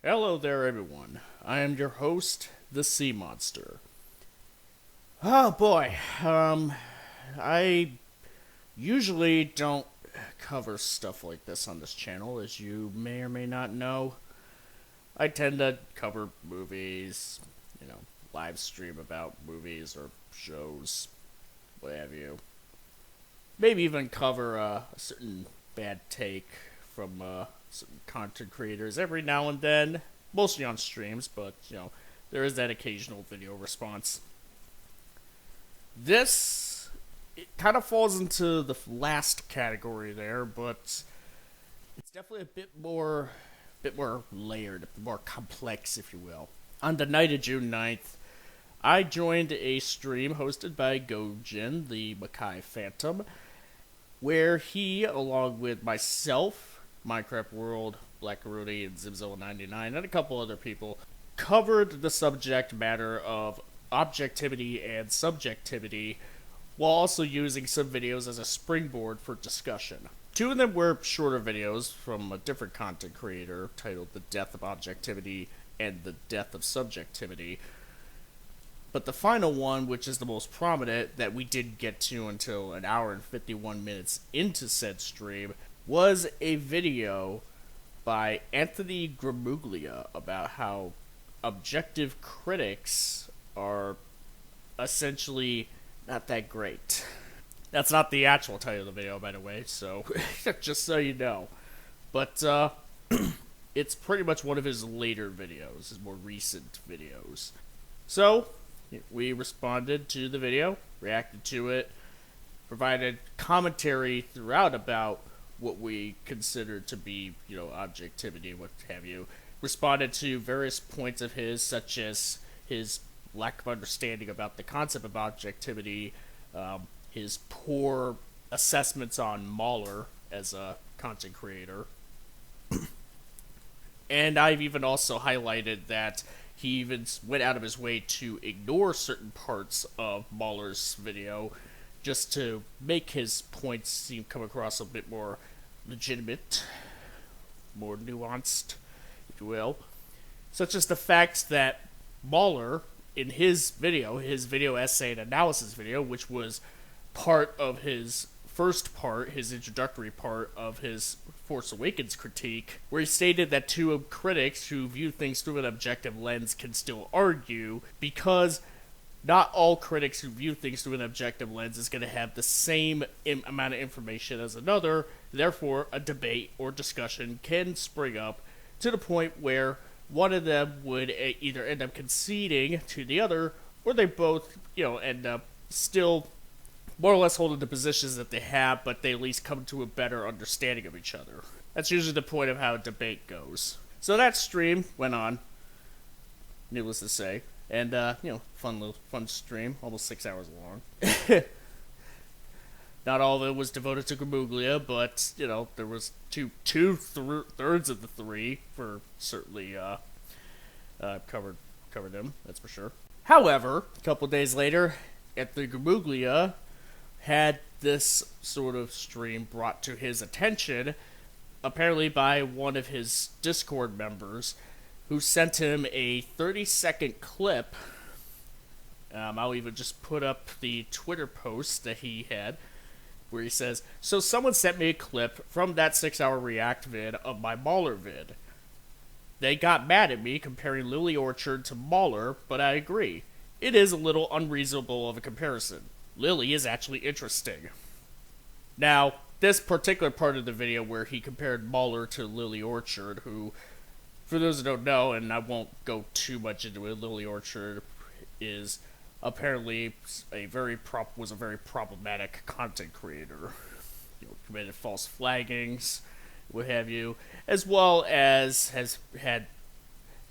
Hello there, everyone. I am your host, the Sea Monster. Oh boy, I usually don't cover stuff like this on this channel, as you may or may not know. I tend to cover movies, live stream about movies or shows, what have you. Maybe even cover a certain bad take from certain content creators every now and then, mostly on streams, but there is that occasional video response. This it kind of falls into the last category there, but it's definitely a bit more layered, a bit more complex, if you will. On the night of June 9th, I joined a stream hosted by Gojin, the Makai Phantom, where he, along with myself, Minecraft World, Black Rudy, and Zimzilla99, and a couple other people, covered the subject matter of objectivity and subjectivity, while also using some videos as a springboard for discussion. Two of them were shorter videos from a different content creator titled The Death of Objectivity and The Death of Subjectivity. But the final one, which is the most prominent, that we didn't get to until an hour and 51 minutes into said stream, was a video by Anthony Gramuglia about how objective critics are essentially not that great. That's not the actual title of the video, by the way, so just so you know. But it's pretty much one of his later videos, his more recent videos. So we responded to the video, reacted to it, provided commentary throughout about what we consider to be, objectivity, what have you. Responded to various points of his, such as his lack of understanding about the concept of objectivity, his poor assessments on Mahler as a content creator. And I've even also highlighted that he even went out of his way to ignore certain parts of Mahler's video just to make his points come across a bit more legitimate, more nuanced, if you will. Such as the fact that Mahler, in his video essay and analysis video, which was part of his first part, his introductory part of his Force Awakens critique, where he stated that two critics who view things through an objective lens can still argue, because not all critics who view things through an objective lens is going to have the same amount of information as another. Therefore, a debate or discussion can spring up to the point where one of them would either end up conceding to the other, or they both, end up still more or less holding the positions that they have, but they at least come to a better understanding of each other. That's usually the point of how a debate goes. So that stream went on, needless to say, and fun stream, almost 6 hours long. Not all of it was devoted to Gramuglia, but there was two-thirds of the three for certainly covered him. That's for sure. However, a couple days later, Anthony Gramuglia had this sort of stream brought to his attention, apparently by one of his Discord members, who sent him a 30-second clip. I'll even just put up the Twitter post that he had, where he says, "So someone sent me a clip from that 6-hour react vid of my Mahler vid. They got mad at me comparing Lily Orchard to Mahler, but I agree. It is a little unreasonable of a comparison. Lily is actually interesting." Now, this particular part of the video where he compared Mahler to Lily Orchard, who, for those who don't know, and I won't go too much into it, Lily Orchard is apparently was a very problematic content creator. Committed false flaggings, what have you, as well as has had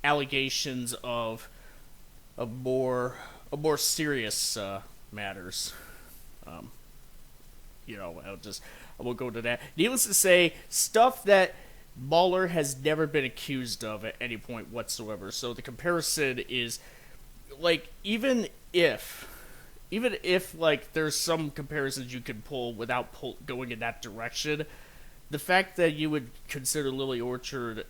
allegations of more serious matters. I won't go into that. Needless to say, stuff that Mahler has never been accused of at any point whatsoever. So the comparison is, even if there's some comparisons you can pull without going in that direction, the fact that you would consider Lily Orchard,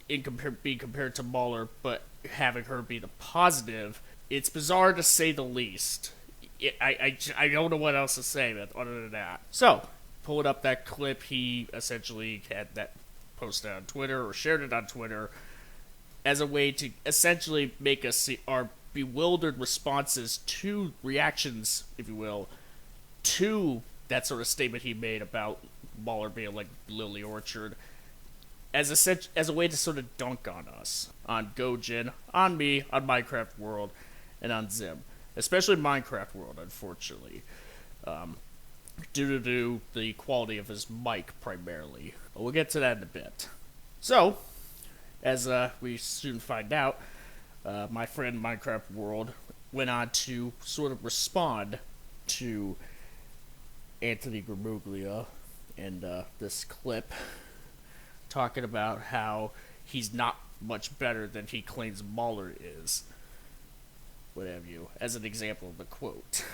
being compared to Mahler, but having her be the positive, it's bizarre to say the least. I don't know what else to say other than that. So, pulling up that clip, he essentially had that posted on Twitter or shared it on Twitter as a way to essentially make us see our bewildered responses to reactions, if you will, to that sort of statement he made about Mahler being like Lily Orchard, as a way to sort of dunk on us, on Gojin, on me, on Minecraft World, and on Zim, especially Minecraft World, unfortunately, due to the quality of his mic primarily. But we'll get to that in a bit. So, as we soon find out, my friend Minecraft World went on to sort of respond to Anthony Gramuglia and this clip, talking about how he's not much better than he claims Mahler is. What have you, as an example of the quote.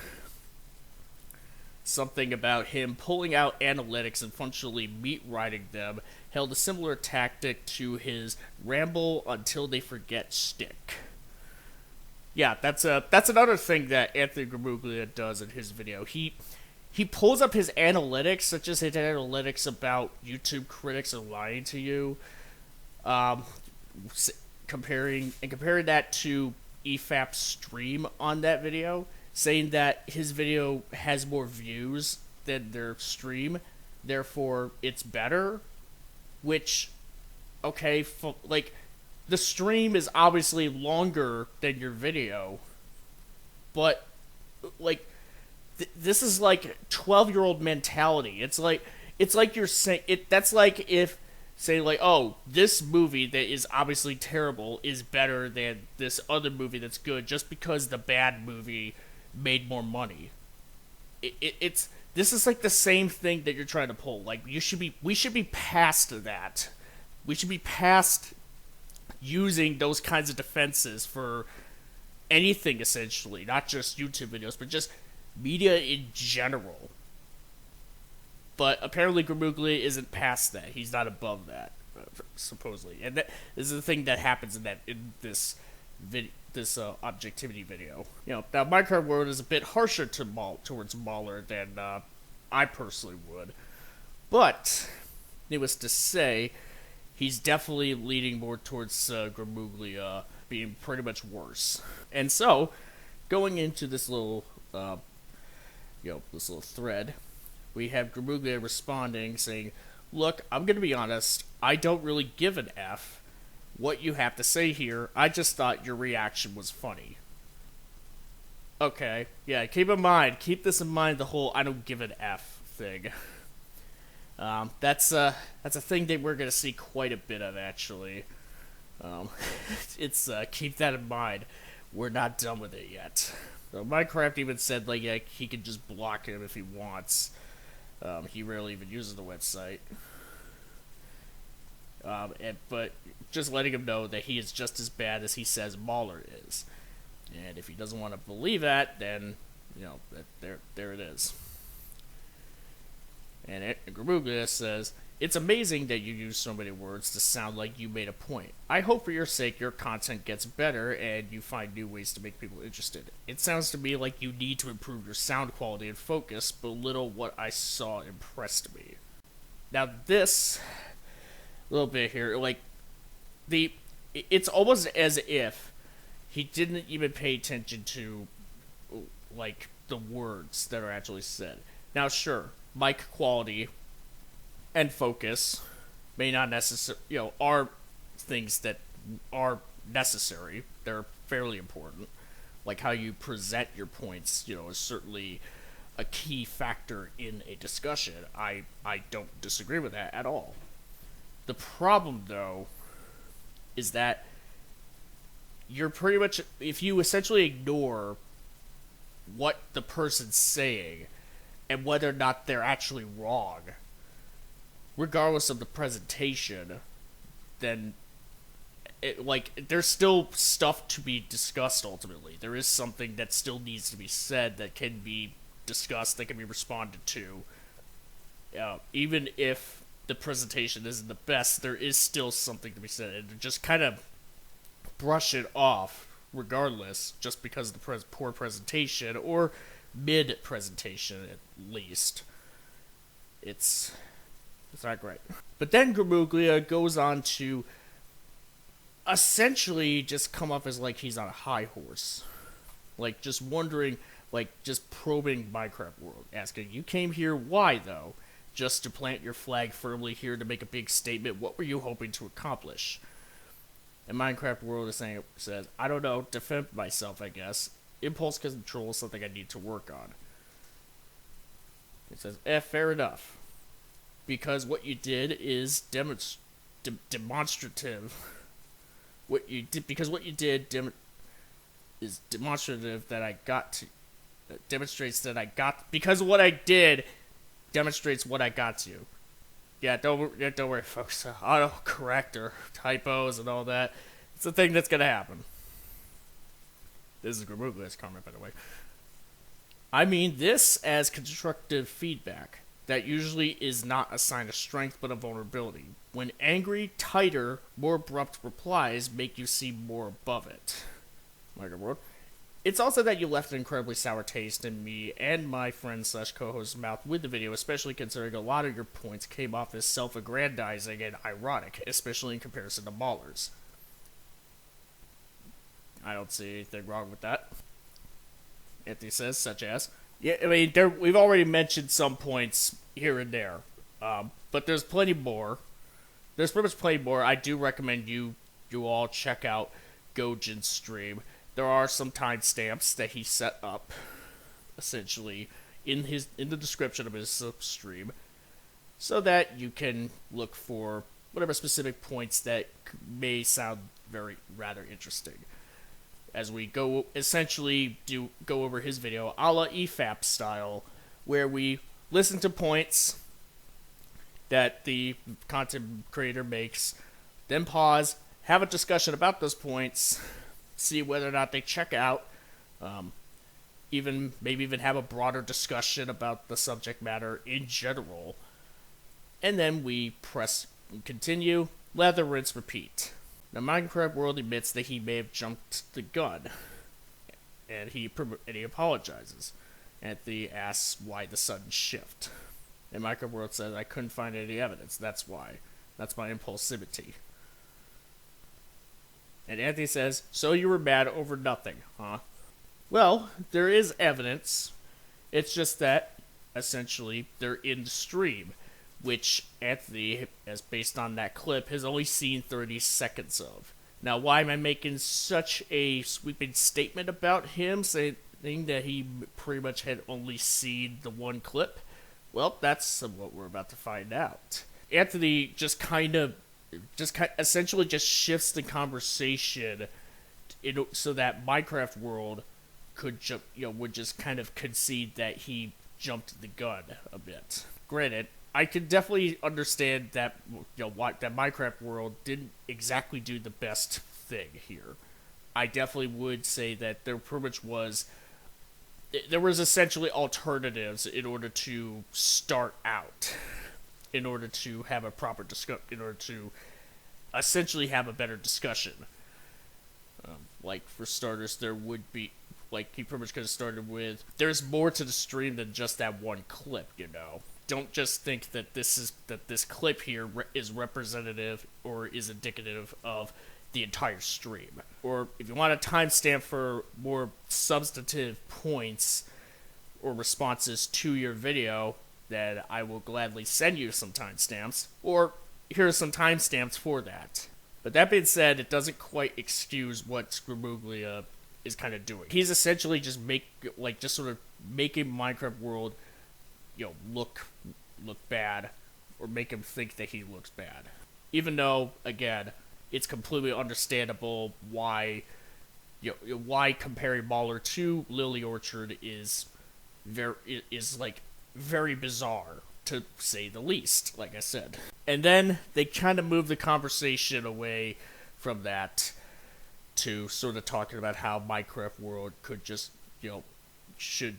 Something about him pulling out analytics and functionally meat riding them held a similar tactic to his ramble until they forget stick. Yeah, that's another thing that Anthony Gramuglia does in his video. He pulls up his analytics, such as his analytics about YouTube critics are lying to you, comparing that to EFAP's stream on that video, saying that his video has more views than their stream, therefore it's better, which, okay, like, the stream is obviously longer than your video, but, like, this is like 12-year-old mentality. It's like you're saying it. That's like if saying like, oh, this movie that is obviously terrible is better than this other movie that's good just because the bad movie made more money. It's this is like the same thing that you're trying to pull. Like we should be past that. We should be past using those kinds of defenses for anything essentially, not just YouTube videos, but just media in general. But apparently Gramuglia isn't past that. He's not above that, supposedly. And this is the thing that happens in this objectivity video. You know, now Minecraft World is a bit harsher towards Mahler than I personally would. But, needless to say, he's definitely leaning more towards Gramuglia being pretty much worse. And so, going into this little this little thread, we have Gramuglia responding, saying, "Look, I'm going to be honest, I don't really give an F what you have to say here. I just thought your reaction was funny." Okay, yeah, keep this in mind, the whole I don't give an F thing. That's a thing that we're going to see quite a bit of, actually. Keep that in mind. We're not done with it yet. So Minecraft even said, like, yeah, he can just block him if he wants. He rarely even uses the website. But just letting him know that he is just as bad as he says Mahler is. And if he doesn't want to believe that, then, there it is. And Gramuglia says, "It's amazing that you use so many words to sound like you made a point. I hope for your sake your content gets better and you find new ways to make people interested. It sounds to me like you need to improve your sound quality and focus, but little what I saw impressed me." Now this little bit here, like, it's almost as if he didn't even pay attention to, like, the words that are actually said. Now sure, mic quality and focus may not necessarily, are things that are necessary. They're fairly important. Like how you present your points, is certainly a key factor in a discussion. I don't disagree with that at all. The problem, though, is that you're pretty much, if you essentially ignore what the person's saying and whether or not they're actually wrong, regardless of the presentation, then there's still stuff to be discussed ultimately. There is something that still needs to be said that can be discussed, that can be responded to. Even if the presentation isn't the best, there is still something to be said, and just kind of brush it off regardless, just because of the poor presentation, or mid-presentation at least. It's not great. But then Gramuglia goes on to essentially just come off as like he's on a high horse. Like, just wondering, like, just probing Minecraft World, asking, you came here, why though? Just to plant your flag firmly here to make a big statement, what were you hoping to accomplish? And Minecraft World says, I don't know, defend myself, I guess. Impulse control is something I need to work on. It says, fair enough. Because what you did is demonstrative. Because what you did is demonstrative that I got to... demonstrates that I got... Because what I did demonstrates what I got to. Yeah, don't worry, folks. Autocorrect or typos and all that. It's a thing that's gonna happen. This is Gramuglia's comment, by the way. I mean this as constructive feedback. That usually is not a sign of strength, but of vulnerability. When angry, tighter, more abrupt replies make you seem more above it. Microworld. It's also that you left an incredibly sour taste in me and my friend/co-host's mouth with the video, especially considering a lot of your points came off as self-aggrandizing and ironic, especially in comparison to Mahler's. I don't see anything wrong with that. Anthony says, such as... Yeah, I mean, we've already mentioned some points here and there, but there's plenty more. There's pretty much plenty more. I do recommend you all check out Gojin's stream. There are some timestamps that he set up, essentially, in the description of his stream, so that you can look for whatever specific points that may sound rather interesting. As we go over his video, a la EFAP style, where we listen to points that the content creator makes, then pause, have a discussion about those points, see whether or not they check out, maybe even have a broader discussion about the subject matter in general, and then we press continue, lather, rinse, repeat. Now, Minecraft World admits that he may have jumped the gun, and he apologizes. Anthony asks why the sudden shift. And Minecraft World says, I couldn't find any evidence, that's why. That's my impulsivity. And Anthony says, so you were mad over nothing, huh? Well, there is evidence. It's just that, essentially, they're in the stream, which Anthony, as based on that clip, has only seen 30 seconds of. Now, why am I making such a sweeping statement about him, saying that he pretty much had only seen the one clip? Well, that's what we're about to find out. Anthony essentially shifts the conversation so that Minecraft World would just kind of concede that he jumped the gun a bit. Granted, I can definitely understand that that Minecraft World didn't exactly do the best thing here. I definitely would say that there was essentially alternatives in order to start out, in order to have a proper discussion, in order to essentially have a better discussion. Like, for starters, there would be, like, he pretty much could have started with, there's more to the stream than just that one clip, Don't just think that this clip here is representative or is indicative of the entire stream. Or if you want a timestamp for more substantive points or responses to your video, then I will gladly send you some timestamps. Or here are some timestamps for that. But that being said, it doesn't quite excuse what Gramuglia is kind of doing. He's essentially just sort of making Minecraft World look bad, or make him think that he looks bad. Even though, again, it's completely understandable why comparing Mahler to Lily Orchard is very bizarre, to say the least, like I said. And then they kind of move the conversation away from that to sort of talking about how Minecraft World could just, should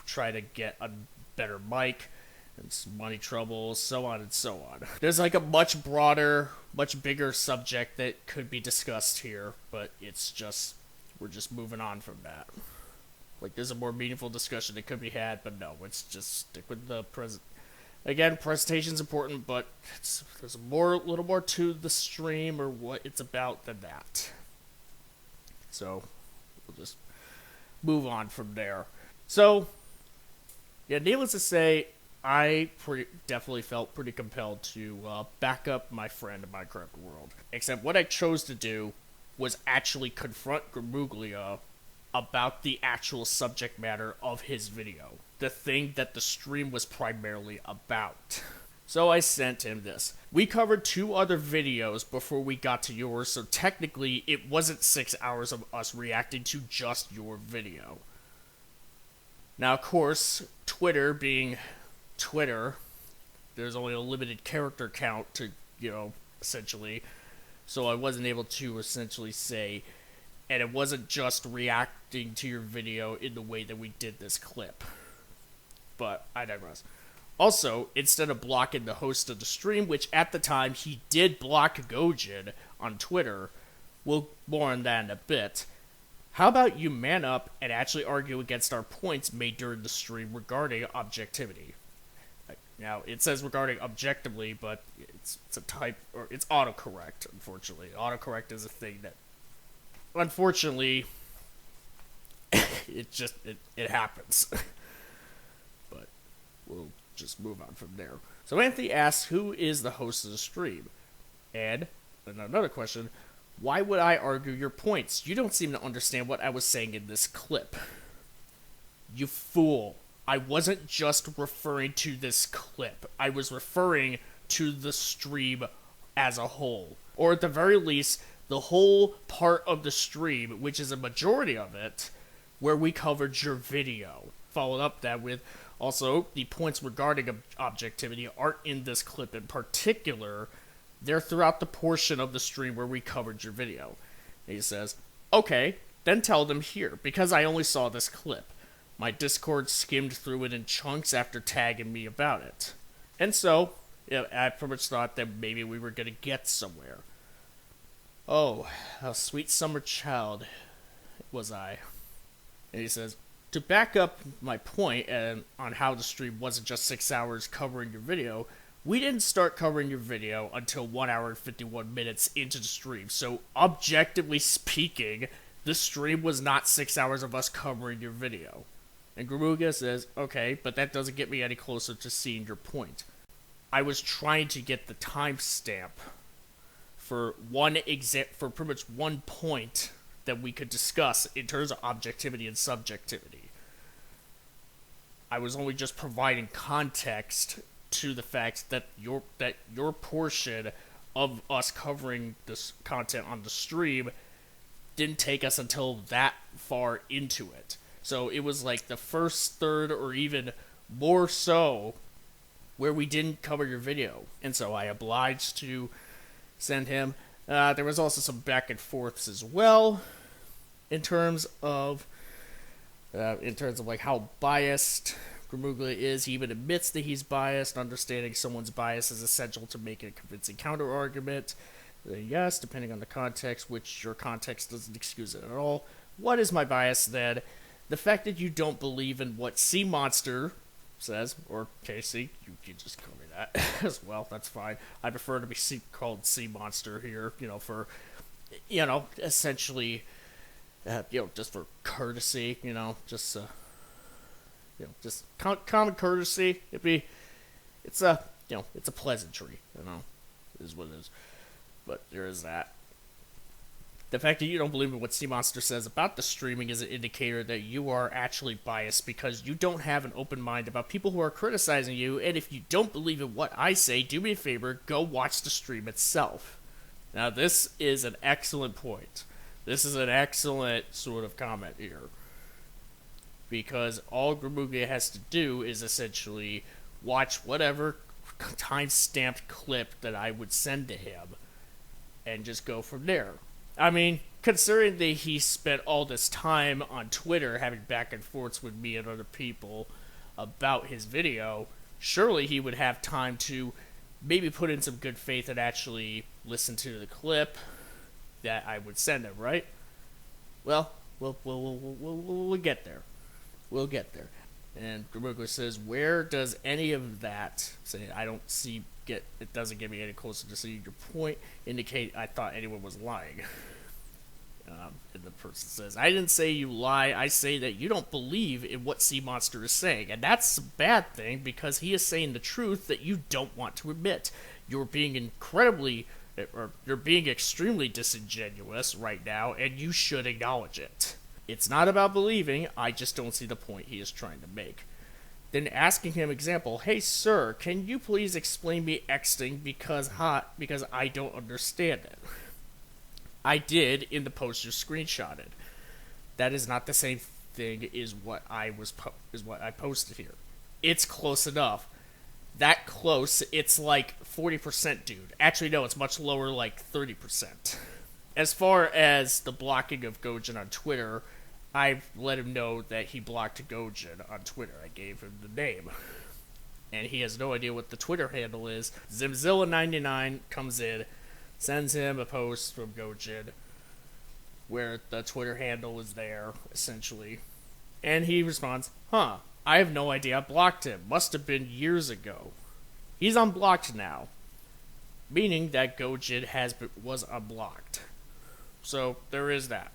try to get a better mic, and some money troubles, so on and so on. There's like a much broader, much bigger subject that could be discussed here, but we're just moving on from that. Like, there's a more meaningful discussion that could be had, but no, let's just stick with the present. Again, presentation's important, but there's a little more to the stream or what it's about than that. So, we'll just move on from there. So, yeah, needless to say, I definitely felt pretty compelled to back up my friend in Minecraft World. Except what I chose to do was actually confront Gramuglia about the actual subject matter of his video. The thing that the stream was primarily about. So I sent him this. We covered 2 other videos before we got to yours, so technically it wasn't 6 hours of us reacting to just your video. Now, of course, Twitter being Twitter, there's only a limited character count to, essentially. So I wasn't able to essentially say, and it wasn't just reacting to your video in the way that we did this clip. But I digress. Also, instead of blocking the host of the stream, which at the time he did block Gojin on Twitter, we'll more on that in a bit, how about you man up and actually argue against our points made during the stream regarding objectivity? Now, it says regarding objectively, but it's a type, or it's autocorrect, unfortunately. Autocorrect is a thing that, unfortunately, it happens. But we'll just move on from there. So Anthony asks, who is the host of the stream? And another question, why would I argue your points? You don't seem to understand what I was saying in this clip. You fool. I wasn't just referring to this clip. I was referring to the stream as a whole. Or at the very least, the whole part of the stream, which is a majority of it, where we covered your video. Followed up that with, also, the points regarding objectivity aren't in this clip in particular. They're throughout the portion of the stream where we covered your video. And he says, okay, then tell them here, because I only saw this clip. My Discord skimmed through it in chunks after tagging me about it. And so, I pretty much thought that maybe we were going to get somewhere. Oh, a sweet summer child was I. And he says, to back up my point on how the stream wasn't just 6 hours covering your video, we didn't start covering your video until 1 hour and 51 minutes into the stream. So, objectively speaking, the stream was not 6 hours of us covering your video. And Gramuglia says, okay, but that doesn't get me any closer to seeing your point. I was trying to get the timestamp for pretty much one point that we could discuss in terms of objectivity and subjectivity. I was only just providing context to the fact that your portion of us covering this content on the stream didn't take us until that far into it. So it was like the first third or even more so where we didn't cover your video. And so I obliged to send him. There was also some back and forths as well in terms of like how biased Gramuglia is. He even admits that he's biased. Understanding someone's bias is essential to make a convincing counter-argument. Yes, depending on the context, which your context doesn't excuse it at all. What is my bias then? The fact that you don't believe in what Sea Monster says, or Casey, you can just call me that as well, that's fine. I prefer to be called Sea Monster here, for, essentially, just for courtesy, just common courtesy. It's a pleasantry, is what it is. But there is that. The fact that you don't believe in what Sea Monster says about the streaming is an indicator that you are actually biased because you don't have an open mind about people who are criticizing you, and if you don't believe in what I say, do me a favor, go watch the stream itself. Now, this is an excellent point. This is an excellent sort of comment here. Because all Gramuglia has to do is essentially watch whatever time-stamped clip that I would send to him and just go from there. I mean, considering that he spent all this time on Twitter having back and forths with me and other people about his video, Surely he would have time to maybe put in some good faith and actually listen to the clip that I would send him, right? Well, we'll get there. We'll get there. And Gramuglia says, where does any of that, say, I don't see, it doesn't get me any closer to seeing your point, indicate I thought anyone was lying. And the person says, I didn't say you lie, I say that you don't believe in what Sea Monster is saying. And that's a bad thing, because he is saying the truth that you don't want to admit. You're being extremely disingenuous right now, and you should acknowledge it. It's not about believing, I just don't see the point he is trying to make. Then asking him example, hey sir, can you please explain me Xing because I don't understand it. I did in the post you screenshotted. That is not the same thing as what I posted here. It's close enough. That close, it's like 40%, dude. Actually, no, it's much lower, like 30%. As far as the blocking of Gojin on Twitter, I've let him know that he blocked Gojin on Twitter. I gave him the name. And he has no idea what the Twitter handle is. Zimzilla99 comes in, sends him a post from Gojin where the Twitter handle is there, essentially. And he responds, I have no idea I blocked him. Must have been years ago. He's unblocked now. Meaning that Gojin was unblocked. So, there is that.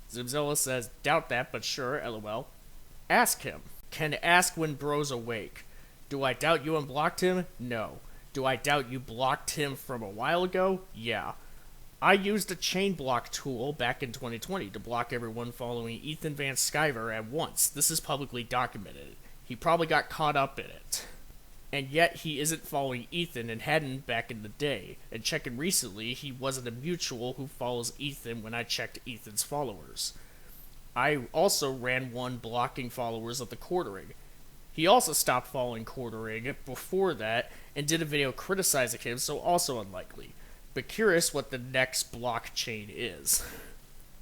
Zimzilla says, doubt that, but sure, lol. Ask him. Can ask when bro's awake. Do I doubt you unblocked him? No. Do I doubt you blocked him from a while ago? Yeah. I used a chain block tool back in 2020 to block everyone following Ethan Van Sciver at once. This is publicly documented. He probably got caught up in it. And yet he isn't following Ethan and hadn't back in the day. And checking recently, he wasn't a mutual who follows Ethan when I checked Ethan's followers. I also ran one blocking followers of the quartering. He also stopped following quartering before that and did a video criticizing him, so also unlikely. But curious what the next blockchain is.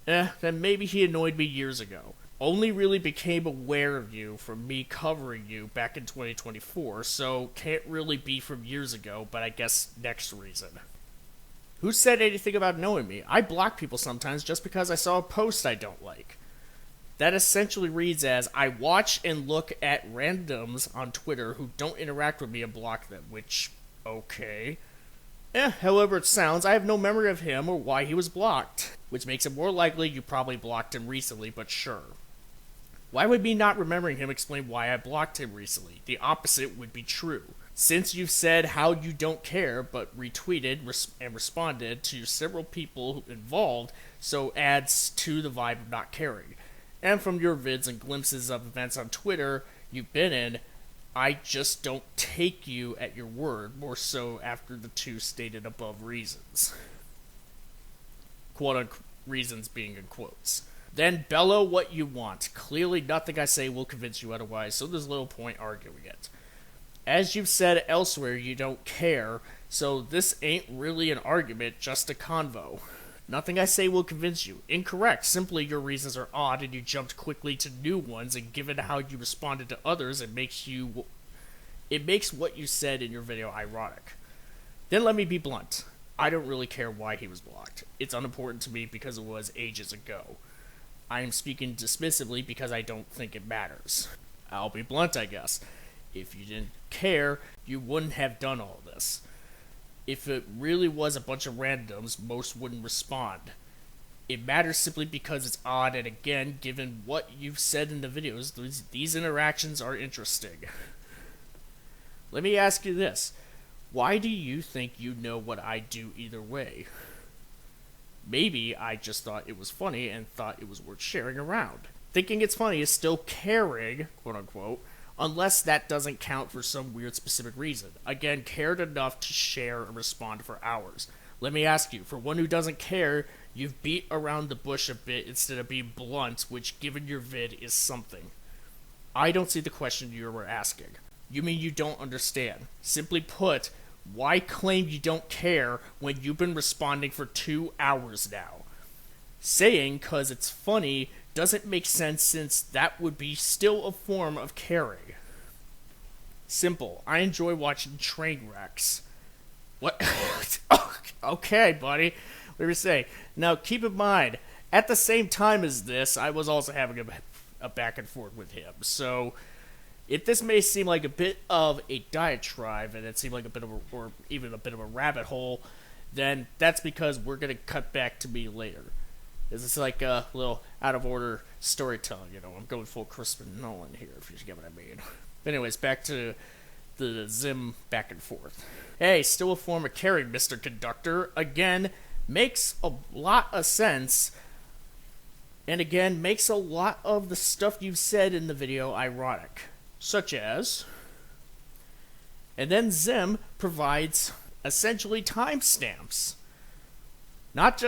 Then maybe he annoyed me years ago. Only really became aware of you from me covering you back in 2024, so can't really be from years ago, but I guess next reason. Who said anything about knowing me? I block people sometimes just because I saw a post I don't like. That essentially reads as, I watch and look at randoms on Twitter who don't interact with me and block them, which, okay. However it sounds, I have no memory of him or why he was blocked, which makes it more likely you probably blocked him recently, but sure. Why would me not remembering him explain why I blocked him recently? The opposite would be true. Since you've said how you don't care, but retweeted and responded to several people involved, so adds to the vibe of not caring. And from your vids and glimpses of events on Twitter you've been in, I just don't take you at your word, more so after the two stated above reasons. Quote-unquote reasons being in quotes. Then bellow what you want. Clearly nothing I say will convince you otherwise, so there's little point arguing it. As you've said elsewhere, you don't care, so this ain't really an argument, just a convo. Nothing I say will convince you. Incorrect. Simply your reasons are odd and you jumped quickly to new ones, and given how you responded to others, it makes what you said in your video ironic. Then let me be blunt. I don't really care why he was blocked. It's unimportant to me because it was ages ago. I am speaking dismissively because I don't think it matters. I'll be blunt, I guess. If you didn't care, you wouldn't have done all this. If it really was a bunch of randoms, most wouldn't respond. It matters simply because it's odd, and again, given what you've said in the videos, these interactions are interesting. Let me ask you this. Why do you think you know what I do either way? Maybe I just thought it was funny and thought it was worth sharing around. Thinking it's funny is still caring, quote unquote, unless that doesn't count for some weird specific reason. Again, cared enough to share and respond for hours. Let me ask you, for one who doesn't care, you've beat around the bush a bit instead of being blunt, which given your vid is something. I don't see the question you were asking. You mean you don't understand. Simply put, why claim you don't care when you've been responding for 2 hours now? Saying 'cause it's funny doesn't make sense, since that would be still a form of caring. Simple. I enjoy watching train wrecks. What? Okay, buddy. What do you say? Now, keep in mind, at the same time as this, I was also having a back and forth with him. So, if this may seem like a bit of a diatribe, and it seemed like a bit of or even a bit of a rabbit hole, then that's because we're going to cut back to me later. This is like a little out of order storytelling, I'm going full Christopher Nolan here, if you get what I mean. But anyways, back to the Zim back and forth. Hey, still a form of caring, Mr. Conductor. Again, makes a lot of sense. And again, makes a lot of the stuff you've said in the video ironic. Such as... And then Zim provides essentially timestamps. Not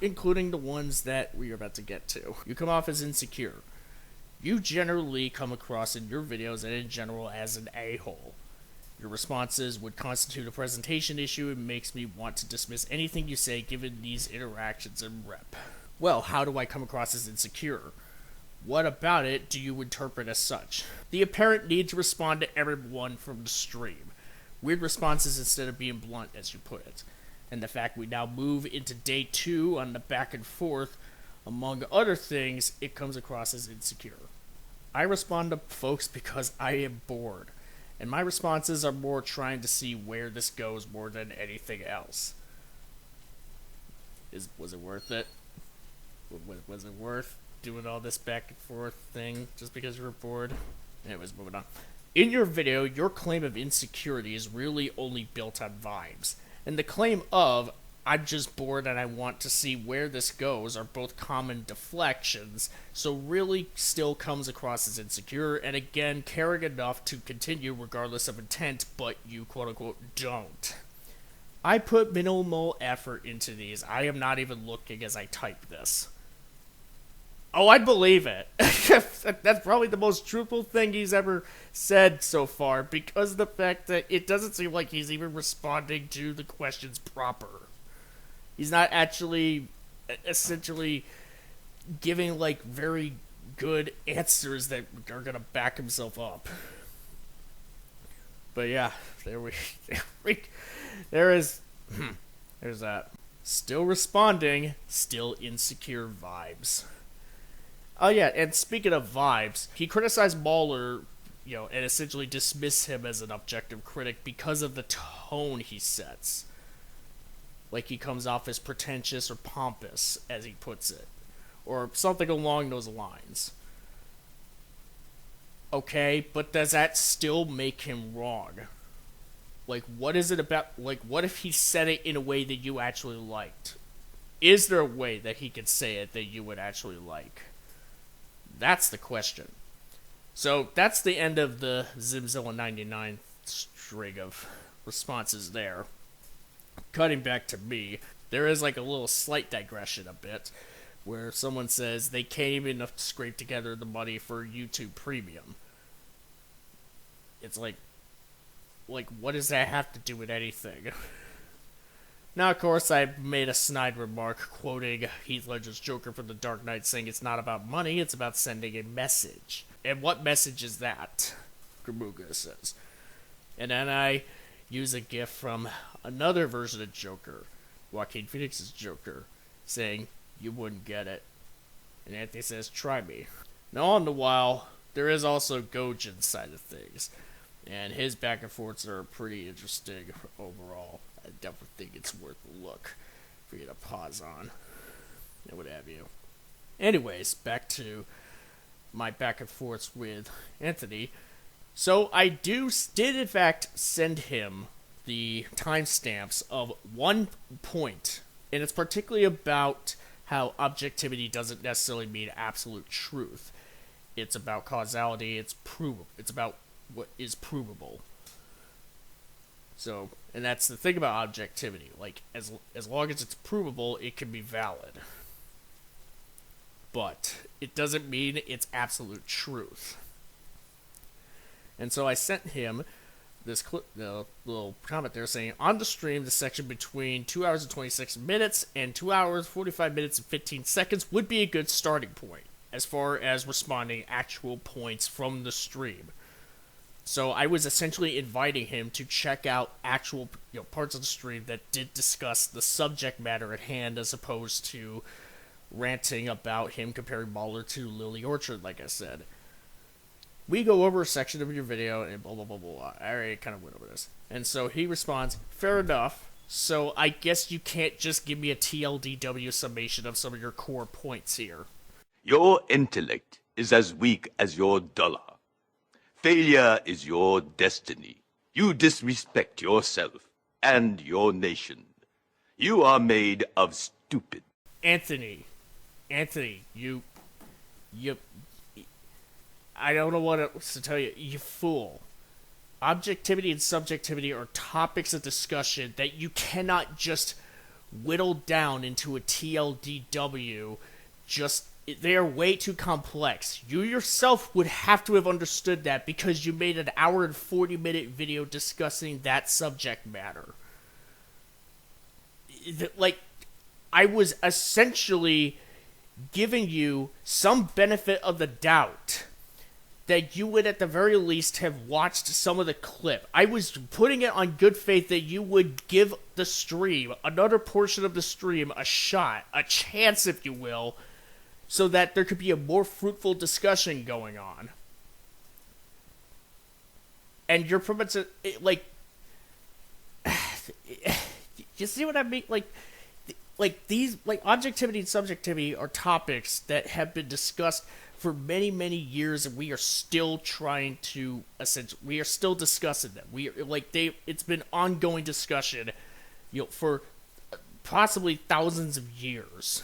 including the ones that we are about to get to. You come off as insecure. You generally come across in your videos and in general as an a-hole. Your responses would constitute a presentation issue and makes me want to dismiss anything you say given these interactions in rep. Well, how do I come across as insecure? What about it do you interpret as such? The apparent need to respond to everyone from the stream. Weird responses instead of being blunt, as you put it. And the fact we now move into day 2 on the back and forth, among other things, it comes across as insecure. I respond to folks because I am bored, and my responses are more trying to see where this goes more than anything else. Was it worth it? Was it worth doing all this back and forth thing just because you were bored? Anyways, moving on. In your video, your claim of insecurity is really only built on vibes. And the claim of, I'm just bored and I want to see where this goes, are both common deflections, so really still comes across as insecure, and again, caring enough to continue regardless of intent, but you quote-unquote don't. I put minimal effort into these. I am not even looking as I type this. Oh, I believe it. That's probably the most truthful thing he's ever said so far, because of the fact that it doesn't seem like he's even responding to the questions proper. He's not actually, essentially, giving, very good answers that are gonna back himself up. But yeah, there's that. Still responding, still insecure vibes. Oh yeah, and speaking of vibes, he criticized Mahler, and essentially dismissed him as an objective critic because of the tone he sets. Like he comes off as pretentious or pompous, as he puts it. Or something along those lines. Okay, but does that still make him wrong? What is it about, what if he said it in a way that you actually liked? Is there a way that he could say it that you would actually like? That's the question. So, that's the end of the Zimzilla99 string of responses there. Cutting back to me, there is a little slight digression a bit, where someone says they can't even scrape together the money for YouTube Premium. It's what does that have to do with anything? Now, of course, I made a snide remark quoting Heath Ledger's Joker from The Dark Knight, saying it's not about money, it's about sending a message. And what message is that? Gramuglia says. And then I use a gif from another version of Joker, Joaquin Phoenix's Joker, saying, you wouldn't get it. And Anthony says, try me. Now, all the while, there is also Gojin's side of things. And his back and forths are pretty interesting overall. I definitely think it's worth a look for you to pause on, and what have you. Anyways, back to my back and forths with Anthony. So I did in fact send him the timestamps of one point, and it's particularly about how objectivity doesn't necessarily mean absolute truth. It's about causality. It's about what is provable. So, and that's the thing about objectivity. As long as it's provable, it can be valid. But it doesn't mean it's absolute truth. And so I sent him this little comment there saying, on the stream, the section between 2 hours and 26 minutes and 2 hours, 45 minutes and 15 seconds would be a good starting point, as far as responding actual points from the stream. So I was essentially inviting him to check out actual parts of the stream that did discuss the subject matter at hand, as opposed to ranting about him comparing Mauler to Lily Orchard, like I said. We go over a section of your video and blah, blah, blah, blah, blah. I already kind of went over this. And so he responds, fair enough. So I guess you can't just give me a TLDW summation of some of your core points here. Your intellect is as weak as your dollar. Failure is your destiny. You disrespect yourself and your nation. You are made of stupid. Anthony, you, I don't know what else to tell you. You fool. Objectivity and subjectivity are topics of discussion that you cannot just whittle down into a TLDW. They are way too complex. You yourself would have to have understood that because you made an hour and 40-minute video discussing that subject matter. I was essentially giving you some benefit of the doubt that you would at the very least have watched some of the clip. I was putting it on good faith that you would give the stream, another portion of the stream, a shot, a chance, if you will, so that there could be a more fruitful discussion going on. And you're pretty much, you see what I mean? These objectivity and subjectivity are topics that have been discussed for many, many years, and we are still trying to we are still discussing them. It's been ongoing discussion, for possibly thousands of years.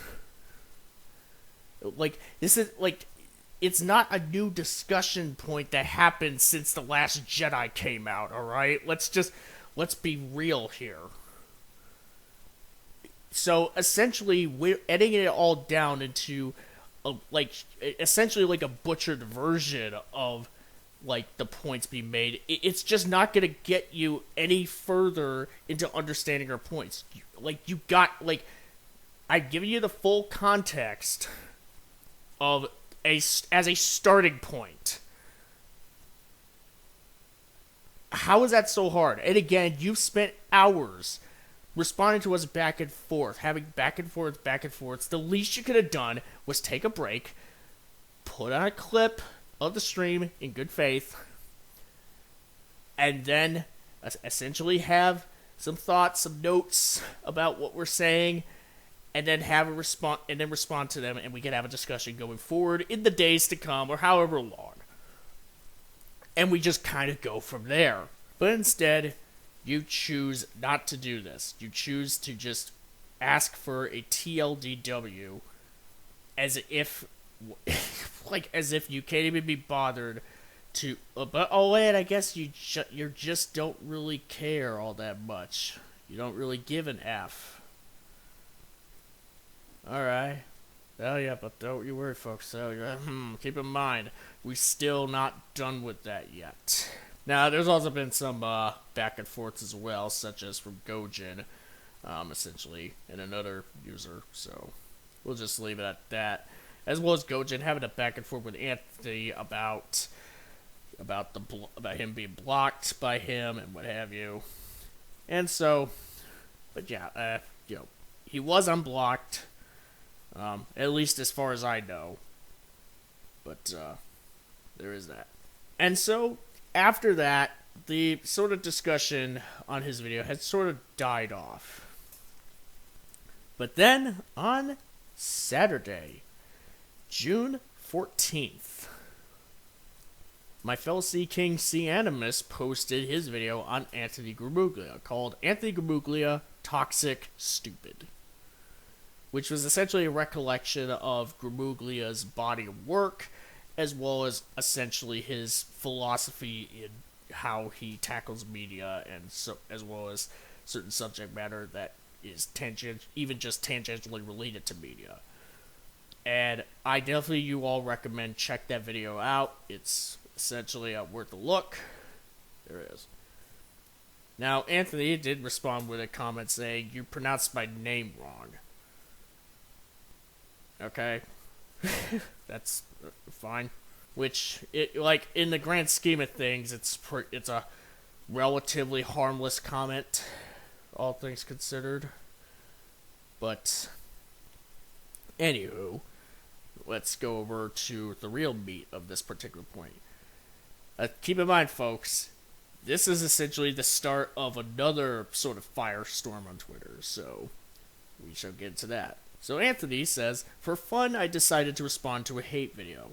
It's not a new discussion point that happened since The Last Jedi came out, alright? Let's be real here. So, essentially, we're editing it all down into, essentially a butchered version of, the points being made. It's just not going to get you any further into understanding our points. I've given you the full context as a starting point. How is that so hard? And again, you've spent hours responding to us back and forth, having back and forth. The least you could have done was take a break, put on a clip of the stream in good faith, and then essentially have some thoughts, some notes about what we're saying, and then respond to them, and we can have a discussion going forward in the days to come, or however long. And we just kind of go from there. But instead, you choose not to do this. You choose to just ask for a TLDW as if you can't even be bothered to... I guess you just don't really care all that much. You don't really give an F. Alright. Oh yeah, but don't you worry, folks. So, keep in mind, we're still not done with that yet. Now, there's also been some back and forths as well, such as from Gojin, essentially, and another user. So, we'll just leave it at that. As well as Gojin having a back and forth with Anthony about him being blocked by him and what have you. And so, but yeah, he was unblocked. At least as far as I know. But, there is that. And so, after that, the sort of discussion on his video had sort of died off. But then, on Saturday, June 14th, my fellow Sea King C. Animus posted his video on Anthony Gramuglia, called Anthony Gramuglia, Toxic Stupid, which was essentially a recollection of Gramuglia's body of work, as well as essentially his philosophy in how he tackles media, and so as well as certain subject matter that is even just tangentially related to media. And I definitely you all recommend check that video out. It's essentially worth a look. There it is. Now, Anthony did respond with a comment saying, "You pronounced my name wrong." Okay. That's fine. which, like, in the grand scheme of things, it's a relatively harmless comment, all things considered. But, anywho, let's go over to the real meat of this particular point. Keep in mind, folks, this is essentially the start of another sort of firestorm on Twitter, so we shall get into that. So Anthony says, for fun, I decided to respond to a hate video.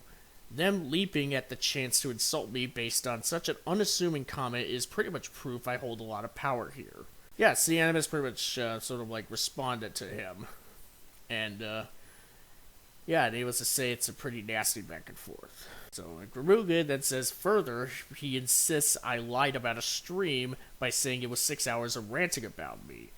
Them leaping at the chance to insult me based on such an unassuming comment is pretty much proof I hold a lot of power here. Yeah, see, Animus pretty much sort of like responded to him. And, yeah, needless to say, it's a pretty nasty back and forth. So Gramuglia then says further, he insists I lied about a stream by saying it was 6 hours of ranting about me.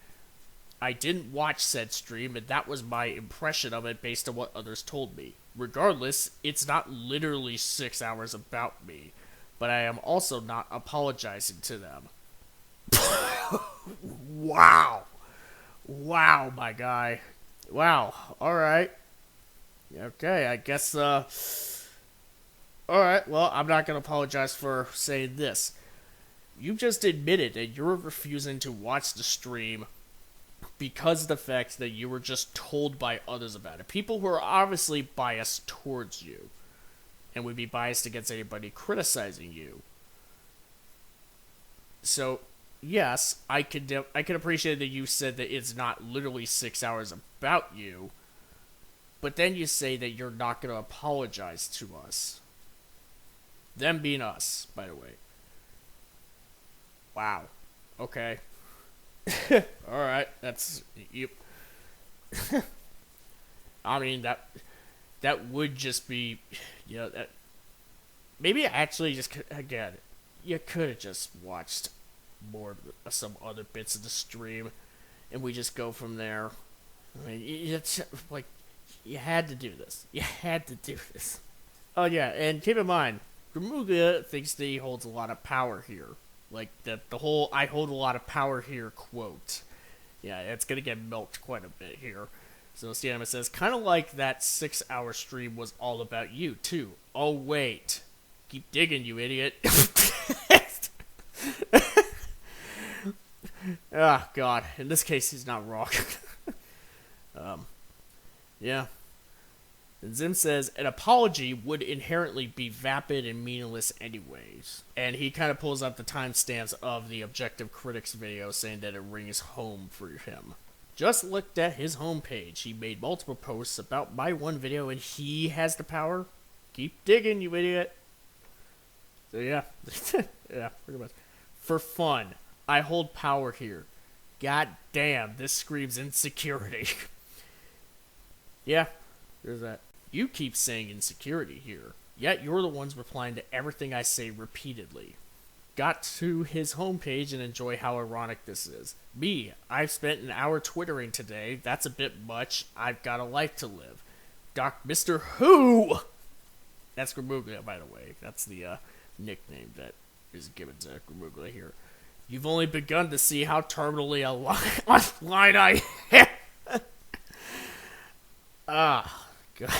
I didn't watch said stream, and that was my impression of it based on what others told me. Regardless, it's not literally 6 hours about me, but I am also not apologizing to them. Wow. Wow, my guy. Wow. Alright. Okay, I guess, Alright, well, I'm not going to apologize for saying this. You just admitted that you're refusing to watch the stream because of the fact that you were just told by others about it. People who are obviously biased towards you and would be biased against anybody criticizing you. So, yes, I can appreciate that you said that it's not literally 6 hours about you, but then you say that you're not going to apologize to us. Them being us, by the way. Wow. Okay. Alright, that's... Yep. I mean, that would just be... You know, that... Maybe actually just... Again, you could have just watched more... Some other bits of the stream, and we just go from there. I mean, it's... Like, you had to do this. You had to do this. Oh, yeah, and keep in mind, Gramuglia thinks that he holds a lot of power here. Like, the whole I hold a lot of power here quote. Yeah, it's going to get milked quite a bit here. So Animus says, kind of like that 6 hour stream was all about you, too. Oh, wait. Keep digging, you idiot. Oh, God. In this case, he's not wrong. Yeah. And Zim says, an apology would inherently be vapid and meaningless anyways. And he kind of pulls up the timestamps of the Objective Critics video saying that it rings home for him. Just looked at his homepage. He made multiple posts about my one video and he has the power. Keep digging, you idiot. So yeah. Yeah, pretty much. For fun, I hold power here. God damn, this screams insecurity. Yeah, there's that. You keep saying insecurity here, yet you're the ones replying to everything I say repeatedly. Got to his homepage and enjoy how ironic this is. Me, I've spent an hour twittering today. That's a bit much. I've got a life to live. Mr. Who? That's Gramuglia, by the way. That's the nickname that is given to Gramuglia here. You've only begun to see how terminally online I am. Ah, God.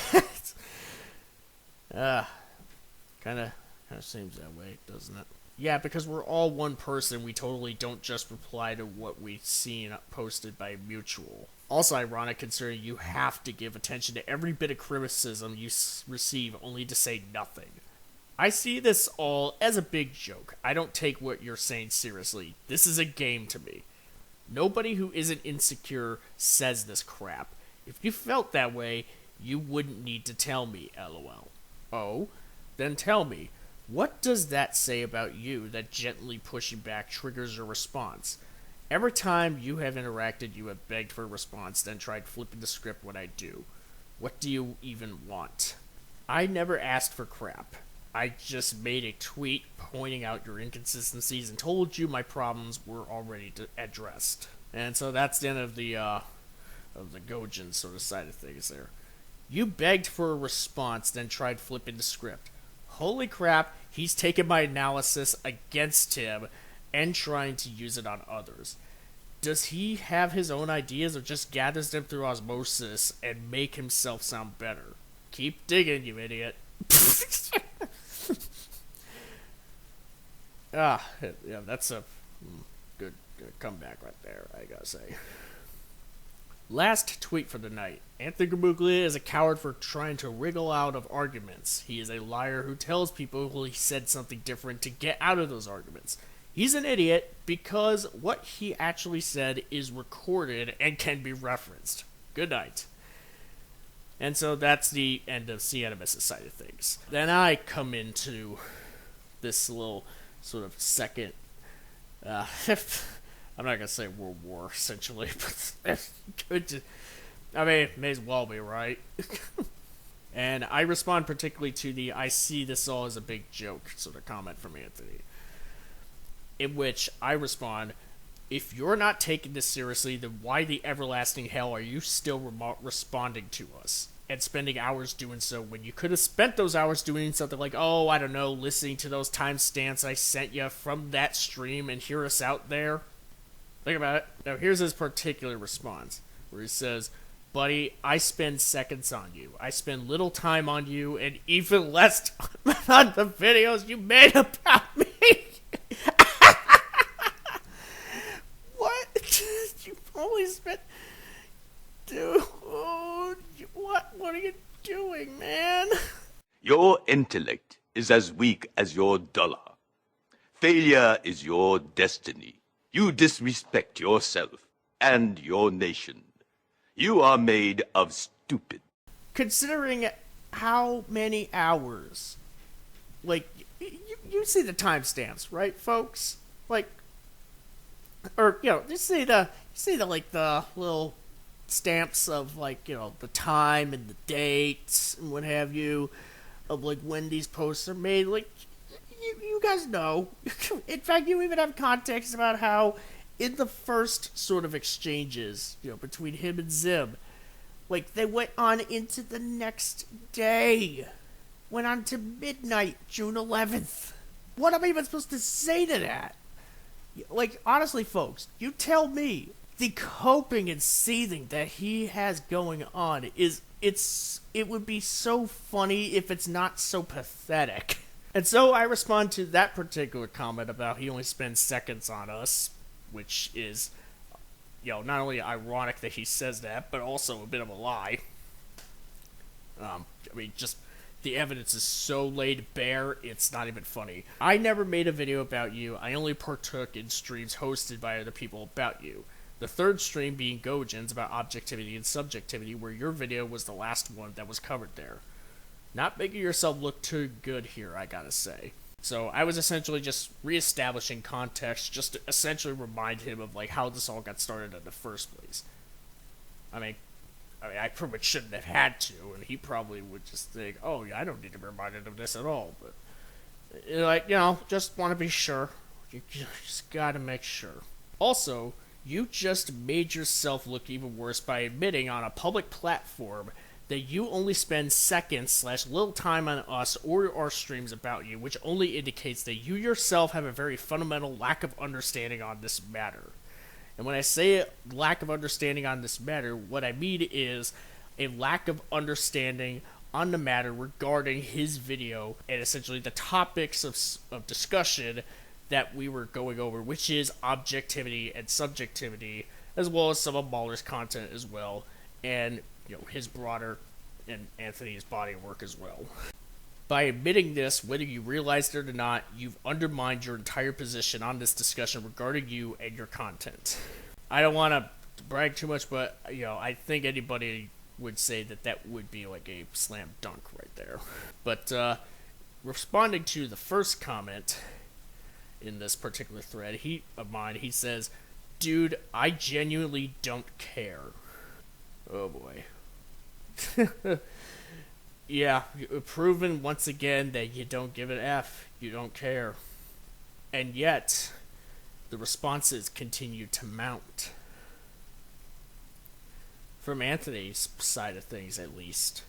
Kind of seems that way, doesn't it? Yeah, because we're all one person, we totally don't just reply to what we've seen posted by mutual. Also ironic considering you have to give attention to every bit of criticism you receive only to say nothing. I see this all as a big joke. I don't take what you're saying seriously. This is a game to me. Nobody who isn't insecure says this crap. If you felt that way, you wouldn't need to tell me, lol. Oh? Then tell me, what does that say about you that gently pushing back triggers a response? Every time you have interacted, you have begged for a response, then tried flipping the script when I do. What do you even want? I never asked for crap. I just made a tweet pointing out your inconsistencies and told you my problems were already addressed. And so that's the end of the Gojin sort of side of things there. You begged for a response, then tried flipping the script. Holy crap, he's taken my analysis against him and trying to use it on others. Does he have his own ideas or just gathers them through osmosis and make himself sound better? Keep digging, you idiot. Yeah, that's a good comeback right there, I gotta say. Last tweet for the night. Anthony Gramuglia is a coward for trying to wriggle out of arguments. He is a liar who tells people he said something different to get out of those arguments. He's an idiot because what he actually said is recorded and can be referenced. Good night. And so that's the end of Animus' side of things. Then I come into this little sort of second, I'm not going to say World War, essentially, but I mean, it may as well be, right? And I respond particularly to the I see this all as a big joke sort of comment from Anthony. In which I respond, if you're not taking this seriously, then why the everlasting hell are you still responding to us and spending hours doing so when you could have spent those hours doing something like, oh, I don't know, listening to those timestamps I sent you from that stream and hear us out there? Think about it. Now, here's his particular response, where he says, buddy, I spend seconds on you. I spend little time on you and even less on the videos you made about me. You only spent... Dude, what are you doing, man? Your intellect is as weak as your dollar. Failure is your destiny. You disrespect yourself and your nation. You are made of stupid. Considering how many hours... Like, you see the timestamps, right, folks? Like... Or, you see the little stamps of, like, the time and the dates and what have you, of, like, when these posts are made. Like, you guys know. In fact, you even have context about how in the first sort of exchanges, between him and Zim, like, they went on into the next day. Went on to midnight, June 11th. What am I even supposed to say to that? Like, honestly, folks, you tell me, the coping and seething that he has going on it would be so funny if it's not so pathetic. And so I respond to that particular comment about he only spends seconds on us, which is, not only ironic that he says that, but also a bit of a lie. Just... The evidence is so laid bare, it's not even funny. I never made a video about you. I only partook in streams hosted by other people about you. The third stream being Gojin's about objectivity and subjectivity, where your video was the last one that was covered there. Not making yourself look too good here, I gotta say. So I was essentially just reestablishing context, just to essentially remind him of like how this all got started in the first place. I pretty much shouldn't have had to, and he probably would just think, oh, yeah, I don't need to be reminded of this at all, but, just want to be sure. You just gotta make sure. Also, you just made yourself look even worse by admitting on a public platform that you only spend seconds / little time on us or our streams about you, which only indicates that you yourself have a very fundamental lack of understanding on this matter. And when I say lack of understanding on this matter, what I mean is a lack of understanding on the matter regarding his video and essentially the topics of discussion that we were going over, which is objectivity and subjectivity, as well as some of Mahler's content as well, and his broader and Anthony's body of work as well. By admitting this, whether you realized it or not, you've undermined your entire position on this discussion regarding you and your content. I don't want to brag too much, but, I think anybody would say that would be like a slam dunk right there. But, responding to the first comment in this particular thread of mine, he says, dude, I genuinely don't care. Oh boy. Yeah, proven once again that you don't give an F. You don't care. And yet, the responses continue to mount. From Anthony's side of things, at least.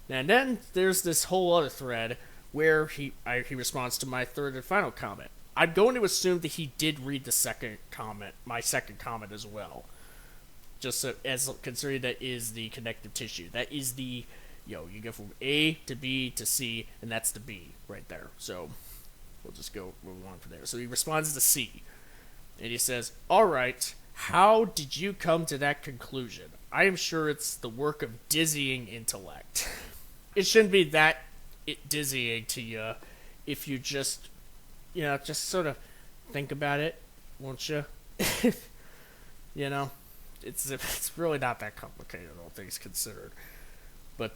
And then there's this whole other thread where he responds to my third and final comment. I'm going to assume that he did read the second comment, my second comment as well. Just so, as considering that is the connective tissue. That is you go from A to B to C, and that's the B right there. So, we'll just go move on from there. So he responds to C, and he says, "Alright, how did you come to that conclusion? I am sure it's the work of dizzying intellect." It shouldn't be that dizzying to you if you just, just sort of think about it, won't you? It's really not that complicated, all things considered. But,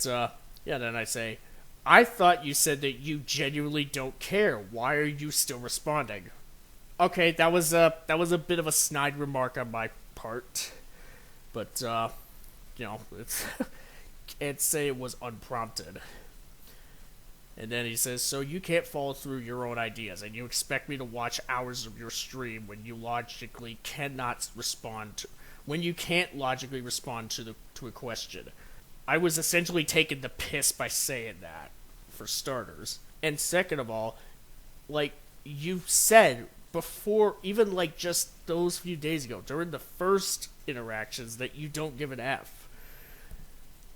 then I say, "I thought you said that you genuinely don't care. Why are you still responding?" Okay, that was a bit of a snide remark on my part. But, it's can't say it was unprompted. And then he says, "So you can't follow through your own ideas, and you expect me to watch hours of your stream when you logically cannot respond when you can't logically respond to a question." I was essentially taking the piss by saying that, for starters. And second of all, like you said before, even like just those few days ago, during the first interactions, that you don't give an F.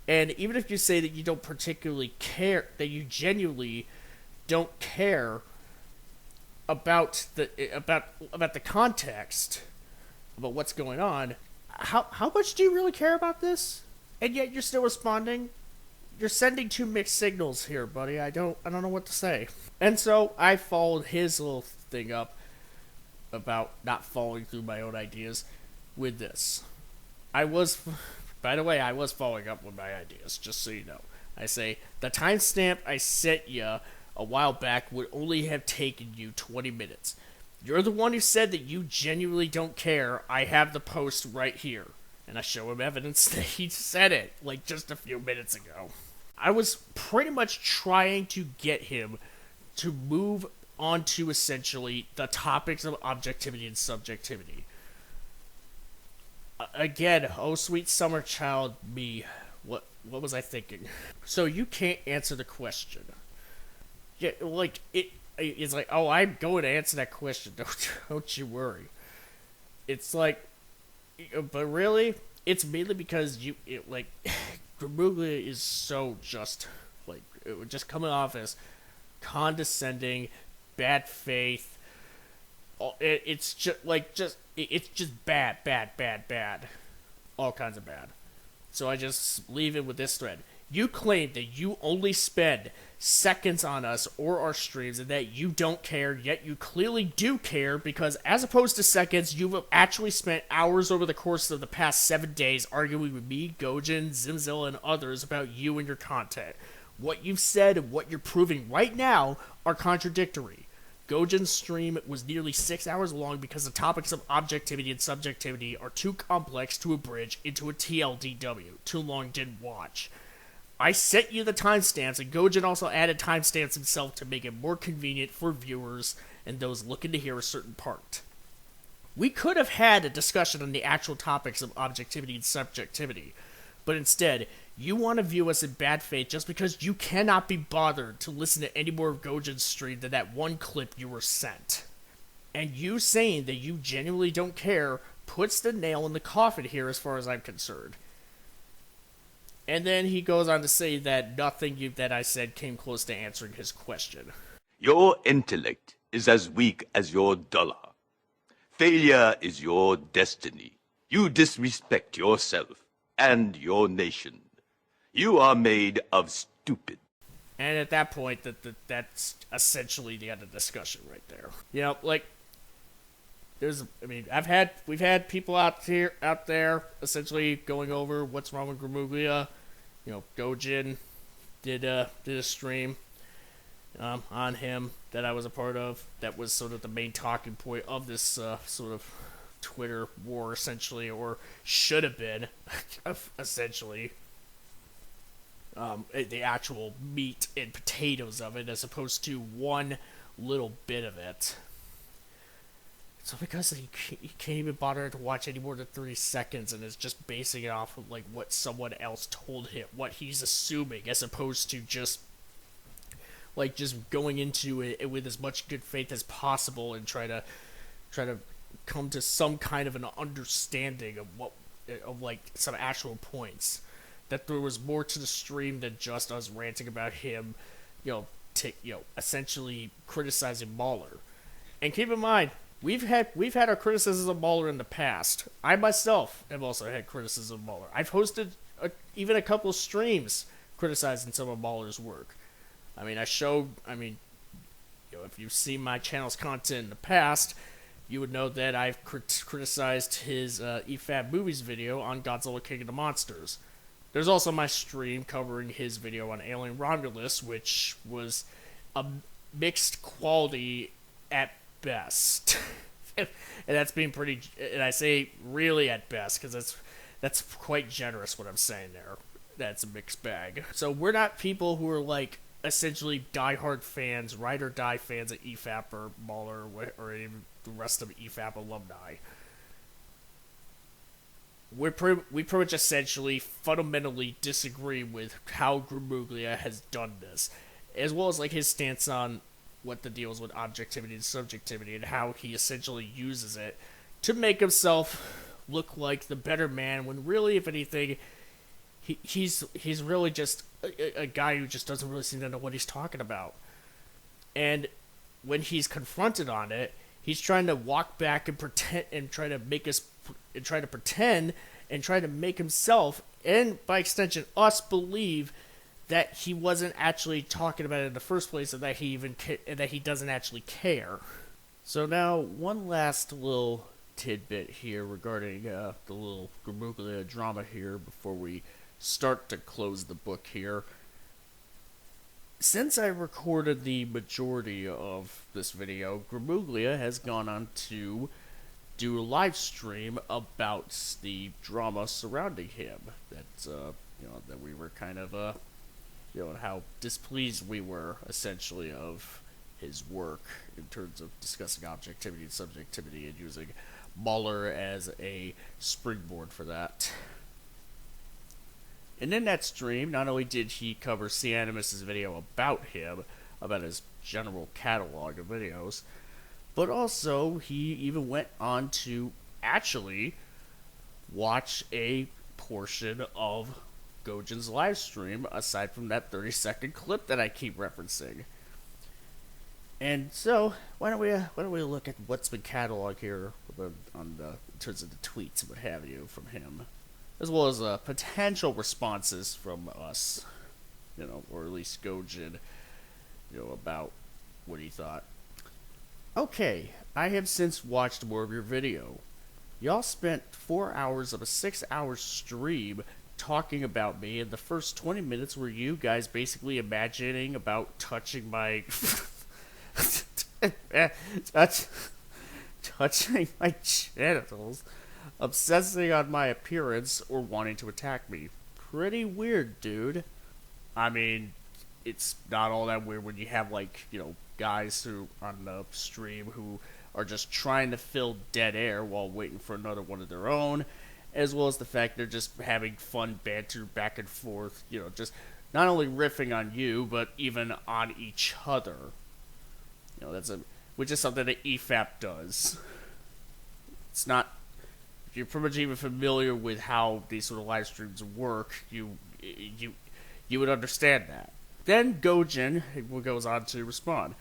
And even if you say that you don't particularly care, that you genuinely don't care about the context, about what's going on, how much do you really care about this? And yet you're still responding? You're sending two mixed signals here, buddy. I don't know what to say. And so I followed his little thing up about not following through my own ideas with this. By the way, I was following up with my ideas, just so you know. I say, the timestamp I sent you a while back would only have taken you 20 minutes. You're the one who said that you genuinely don't care. I have the post right here. And I show him evidence that he said it, like just a few minutes ago. I was pretty much trying to get him to move on to essentially the topics of objectivity and subjectivity. Again, oh sweet summer child me, what was I thinking? So you can't answer the question. Yeah, like it's like, oh, I'm going to answer that question. Don't you worry. It's like, but really, it's mainly because Gramuglia is so just like just coming off as condescending, bad faith. It's just bad. All kinds of bad. So I just leave it with this thread. You claim that you only spend seconds on us or our streams and that you don't care, yet you clearly do care because as opposed to seconds, you've actually spent hours over the course of the past 7 days arguing with me, Gojin, Zimzilla, and others about you and your content. What you've said and what you're proving right now are contradictory. Gojin's stream was nearly 6 hours long because the topics of objectivity and subjectivity are too complex to abridge into a TLDW. Too long, didn't watch. I sent you the timestamps, and Gojin also added timestamps himself to make it more convenient for viewers and those looking to hear a certain part. We could have had a discussion on the actual topics of objectivity and subjectivity, but instead, you want to view us in bad faith just because you cannot be bothered to listen to any more of Gojin's stream than that one clip you were sent. And you saying that you genuinely don't care puts the nail in the coffin here as far as I'm concerned. And then he goes on to say that nothing that I said came close to answering his question. Your intellect is as weak as your dollar. Failure is your destiny. You disrespect yourself and your nation. You are made of stupid. And at that point, that's essentially the end of the discussion right there. You know, like, we've had people out there essentially going over what's wrong with Gramuglia. You know, Gojin did a stream on him that I was a part of. That was sort of the main talking point of this sort of Twitter war, essentially, or should have been, essentially. The actual meat and potatoes of it, as opposed to one little bit of it. So because he can't even bother to watch any more than 30 seconds and is just basing it off of like what someone else told him, what he's assuming, as opposed to just going into it with as much good faith as possible and try to come to some kind of an understanding of like some actual points. That there was more to the stream than just us ranting about him, you know, essentially criticizing Mauler. And keep in mind, we've had our criticisms of Mauler in the past. I myself have also had criticism of Mauler. I've hosted even a couple of streams criticizing some of Mauler's work. If you've seen my channel's content in the past, you would know that I've criticized his EFAB Movies video on Godzilla King of the Monsters. There's also my stream covering his video on Alien Romulus, which was a mixed quality at best. And that's being pretty, and I say really at best, because that's quite generous what I'm saying there. That's a mixed bag. So we're not people who are like essentially diehard fans, ride or die fans of EFAP or Mauler or even the rest of EFAP alumni. We pretty much essentially fundamentally disagree with how Gramuglia has done this, as well as like his stance on what the deal is with objectivity and subjectivity and how he essentially uses it to make himself look like the better man when really, if anything, he's really just a guy who just doesn't really seem to know what he's talking about. And when he's confronted on it, he's trying to walk back and pretend and try to make himself, and by extension us, believe that he wasn't actually talking about it in the first place, and that he doesn't actually care. So now, one last little tidbit here regarding the little Gramuglia drama here before we start to close the book here. Since I recorded the majority of this video, Gramuglia has gone on to do a live stream about the drama surrounding him. That we were kind of and how displeased we were essentially of his work in terms of discussing objectivity and subjectivity and using Mauler as a springboard for that. And in that stream, not only did he cover C. Animus' video about him, about his general catalog of videos, but also he even went on to actually watch a portion of Gojin's live stream, aside from that 30-second clip that I keep referencing. And so, why don't we look at what's been cataloged here in terms of the tweets and what have you from him, as well as potential responses from us, or at least Gojin, about what he thought. Okay, I have since watched more of your video. Y'all spent 4 hours of a 6-hour stream talking about me, and the first 20 minutes were you guys basically imagining about touching my touching my genitals, obsessing on my appearance, or wanting to attack me. Pretty weird, dude. I mean, it's not all that weird when you have guys who on the stream who are just trying to fill dead air while waiting for another one of their own, as well as the fact they're just having fun banter back and forth, just not only riffing on you, but even on each other. Which is something that EFAP does. It's not, if you're pretty much even familiar with how these sort of live streams work, you would understand that. Then Gojin goes on to respond.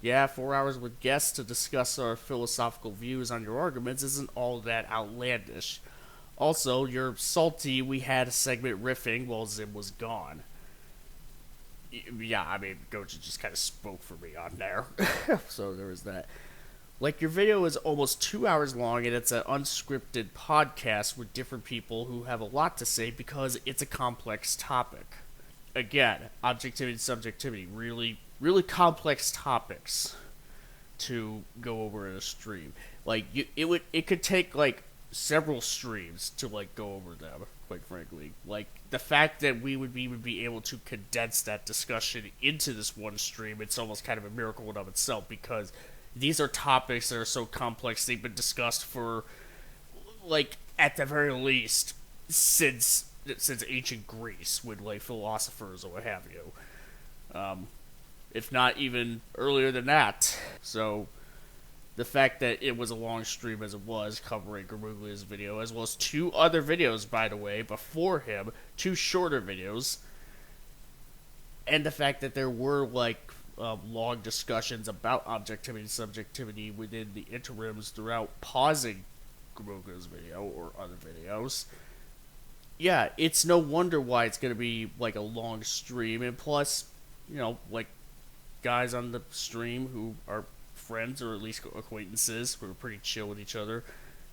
Yeah, 4 hours with guests to discuss our philosophical views on your arguments isn't all that outlandish. Also, you're salty we had a segment riffing while Zim was gone. Yeah, I mean, Gojin just kind of spoke for me on there. So there was that. Your video is almost 2 hours long, and it's an unscripted podcast with different people who have a lot to say because it's a complex topic. Again, objectivity and subjectivity, really, really complex topics to go over in a stream. It could take several streams to go over them, quite frankly. The fact that we would be able to condense that discussion into this one stream, it's almost kind of a miracle in of itself, because these are topics that are so complex. They've been discussed for at the very least since ancient Greece with philosophers or what have you, if not even earlier than that. So the fact that it was a long stream as it was, covering Gramuglia's video, as well as 2 other videos, by the way, before him, 2 shorter videos, and the fact that there were long discussions about objectivity and subjectivity within the interims throughout pausing Gramuglia's video or other videos. Yeah, it's no wonder why it's going to be like a long stream. And plus, like guys on the stream who are friends or at least acquaintances who are pretty chill with each other,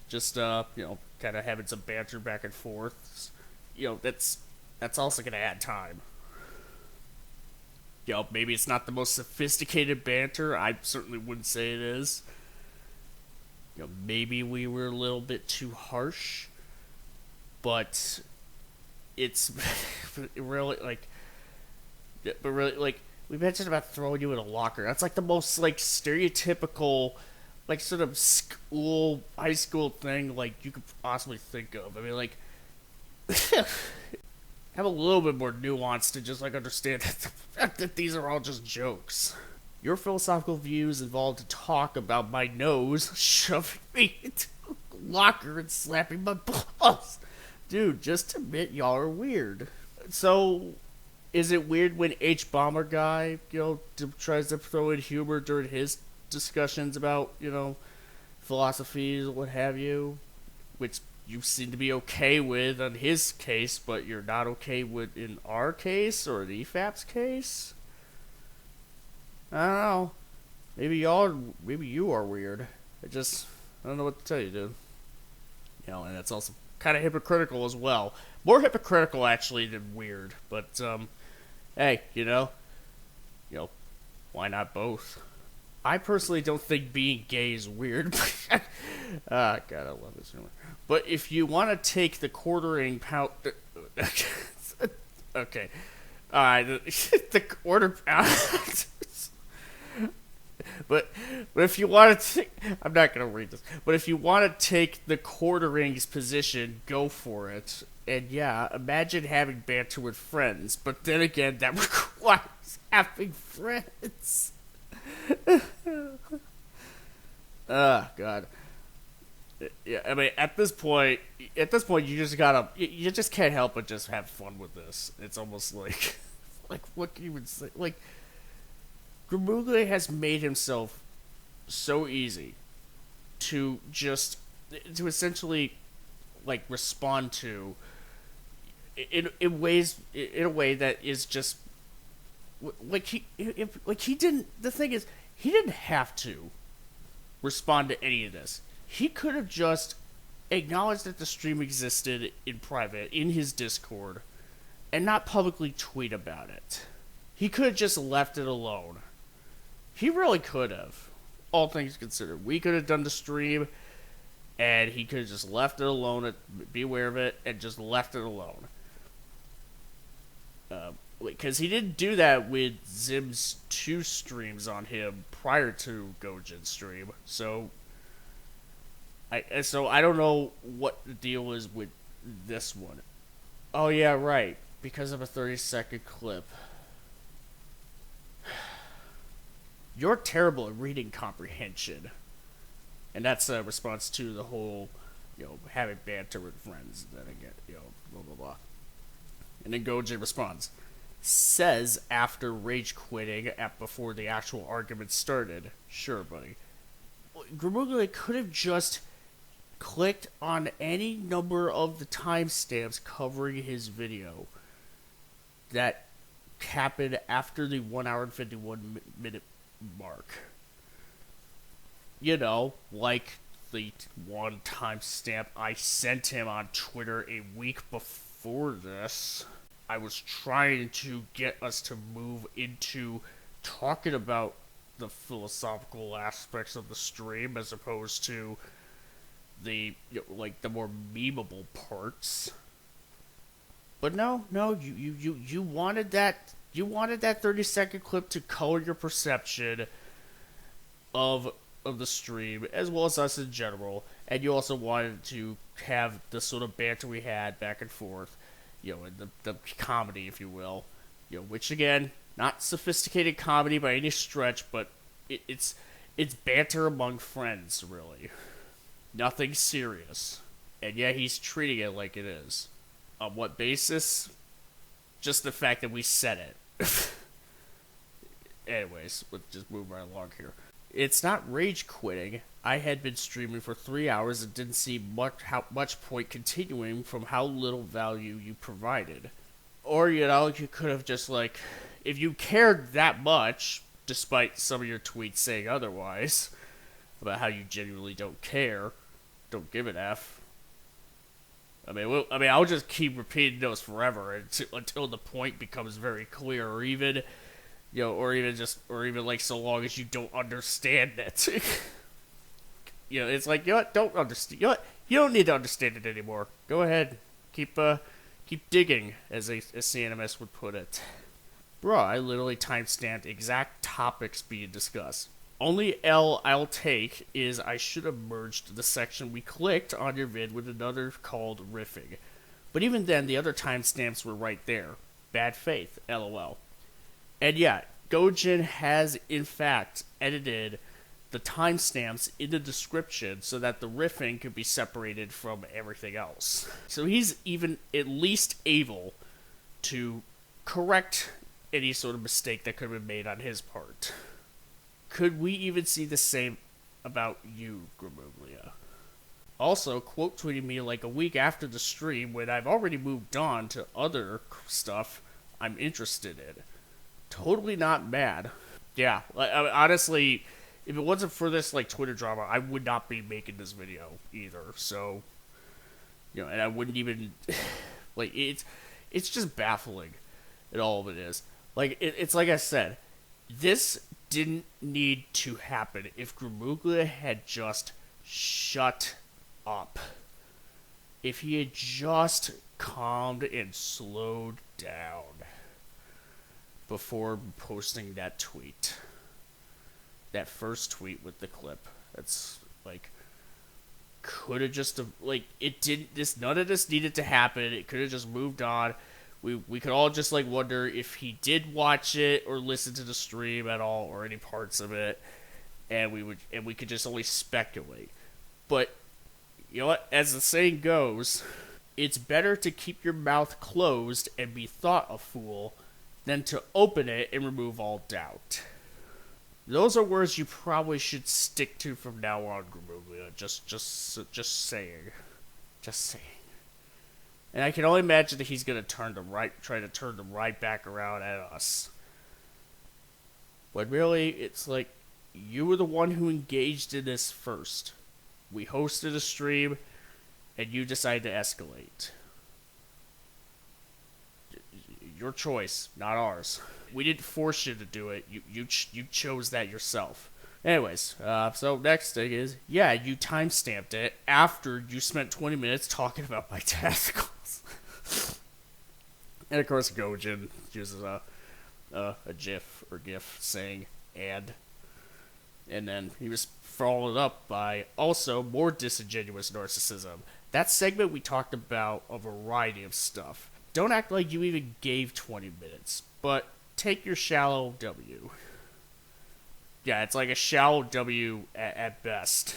just kind of having some banter back and forth. That's also going to add time. Maybe it's not the most sophisticated banter. I certainly wouldn't say it is. Maybe we were a little bit too harsh, but it's really we mentioned about throwing you in a locker. That's like the most like stereotypical, like sort of high school thing like you could possibly think of. I mean, like have a little bit more nuance to just like understand that these are all just jokes. Your philosophical views involve to talk about my nose shoving me into a locker and slapping my balls. Dude, just admit y'all are weird. So, is it weird when H. Bomber guy, tries to throw in humor during his discussions about, philosophies or what have you? Which you seem to be okay with in his case, but you're not okay with in our case or in EFAP's case? I don't know. Maybe you are weird. I don't know what to tell you, dude. And that's also kind of hypocritical as well. More hypocritical, actually, than weird. But, hey, why not both? I personally don't think being gay is weird. God, I love this humor. But if you want to take the quartering pound... okay. Alright, the quarter pound... But if you want to I'm not going to read this. But if you want to take the quartering's position, go for it. And yeah, imagine having banter with friends. But then again, that requires having friends. God. Yeah, I mean, at this point, you just can't help but just have fun with this. It's almost like, what can you even say? Like, Gramuglia has made himself so easy to essentially like respond to in a way that is just he didn't. The thing is, he didn't have to respond to any of this. He could have just acknowledged that the stream existed in private in his Discord and not publicly tweet about it. He could have just left it alone. He really could have, all things considered. We could have done the stream, and he could have just left it alone, be aware of it, and just left it alone. Because he didn't do that with Zim's 2 streams on him prior to Gojin's stream. So I don't know what the deal is with this one. Oh yeah, right. Because of a 30-second clip. You're terrible at reading comprehension. And that's a response to the whole, having banter with friends. And then again, blah, blah, blah. And then Gojin responds, says after rage quitting before the actual argument started. Sure, buddy. Gramuglia could have just clicked on any number of the timestamps covering his video that happened after the 1 hour and 51 minute mark. Like the one timestamp I sent him on Twitter a week before this. I was trying to get us to move into talking about the philosophical aspects of the stream as opposed to the the more memeable parts. But no, you wanted that 30-second clip to color your perception of the stream as well as us in general, and you also wanted to have the sort of banter we had back and forth, and the comedy, if you will, which again, not sophisticated comedy by any stretch, but it's banter among friends, really. Nothing serious. And yeah, he's treating it like it is. On what basis? Just the fact that we said it. anyways, let's just move right along here. It's not rage quitting. I had been streaming for 3 hours and didn't see much point continuing from how little value you provided. Or, you could have just, if you cared that much, despite some of your tweets saying otherwise, about how you genuinely don't care, don't give an F. I'll just keep repeating those forever until the point becomes very clear, or even so long as you don't understand it. It's like, don't understand. You don't need to understand it anymore. Go ahead, keep digging, as Animus would put it. Bruh, I literally timestamped exact topics being discussed. Only L I'll take is I should have merged the section we clicked on your vid with another called riffing. But even then, the other timestamps were right there. Bad faith, LOL. And yeah, Gojin has in fact edited the timestamps in the description so that the riffing could be separated from everything else. So he's even at least able to correct any sort of mistake that could have been made on his part. Could we even see the same about you, Gramuglia? Also, quote tweeting me like a week after the stream when I've already moved on to other stuff I'm interested in. Totally not mad. Yeah, honestly, if it wasn't for this Twitter drama, I would not be making this video either. So, and I wouldn't even it's just baffling, and all of it is. It's like I said, this didn't need to happen if Gramuglia had just shut up. If he had just calmed and slowed down before posting that tweet. That first tweet with the clip. That's could have just it didn't none of this needed to happen. It could have just moved on. We could all just wonder if he did watch it or listen to the stream at all or any parts of it, and we could just only speculate. But you know what? As the saying goes, it's better to keep your mouth closed and be thought a fool than to open it and remove all doubt. Those are words you probably should stick to from now on, Gramuglia. Just saying. Just saying. And I can only imagine that he's gonna try to turn them right back around at us. But really, it's you were the one who engaged in this first. We hosted a stream, and you decided to escalate. Your choice, not ours. We didn't force you to do it. You chose that yourself. Anyways, so next thing is, yeah, you timestamped it after you spent 20 minutes talking about my testicles. And of course, Gojin uses a GIF or GIF saying and then he was followed up by also more disingenuous narcissism. That segment we talked about a variety of stuff. Don't act like you even gave 20 minutes, but take your shallow W. Yeah, it's a shallow W at best.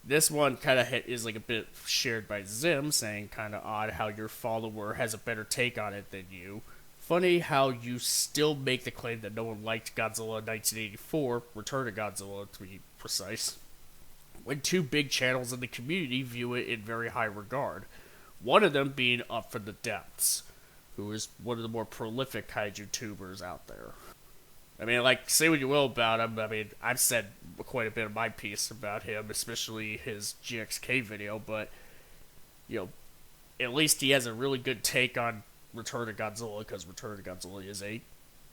This one kind of is a bit shared by Zim, saying kind of odd how your follower has a better take on it than you. Funny how you still make the claim that no one liked Godzilla 1984, Return of Godzilla to be precise, when two big channels in the community view it in very high regard. One of them being Up from the Depths, who is one of the more prolific kaiju tubers out there. Say what you will about him. I've said quite a bit of my piece about him, especially his GXK video, but, at least he has a really good take on Return of Godzilla, because Return of Godzilla is a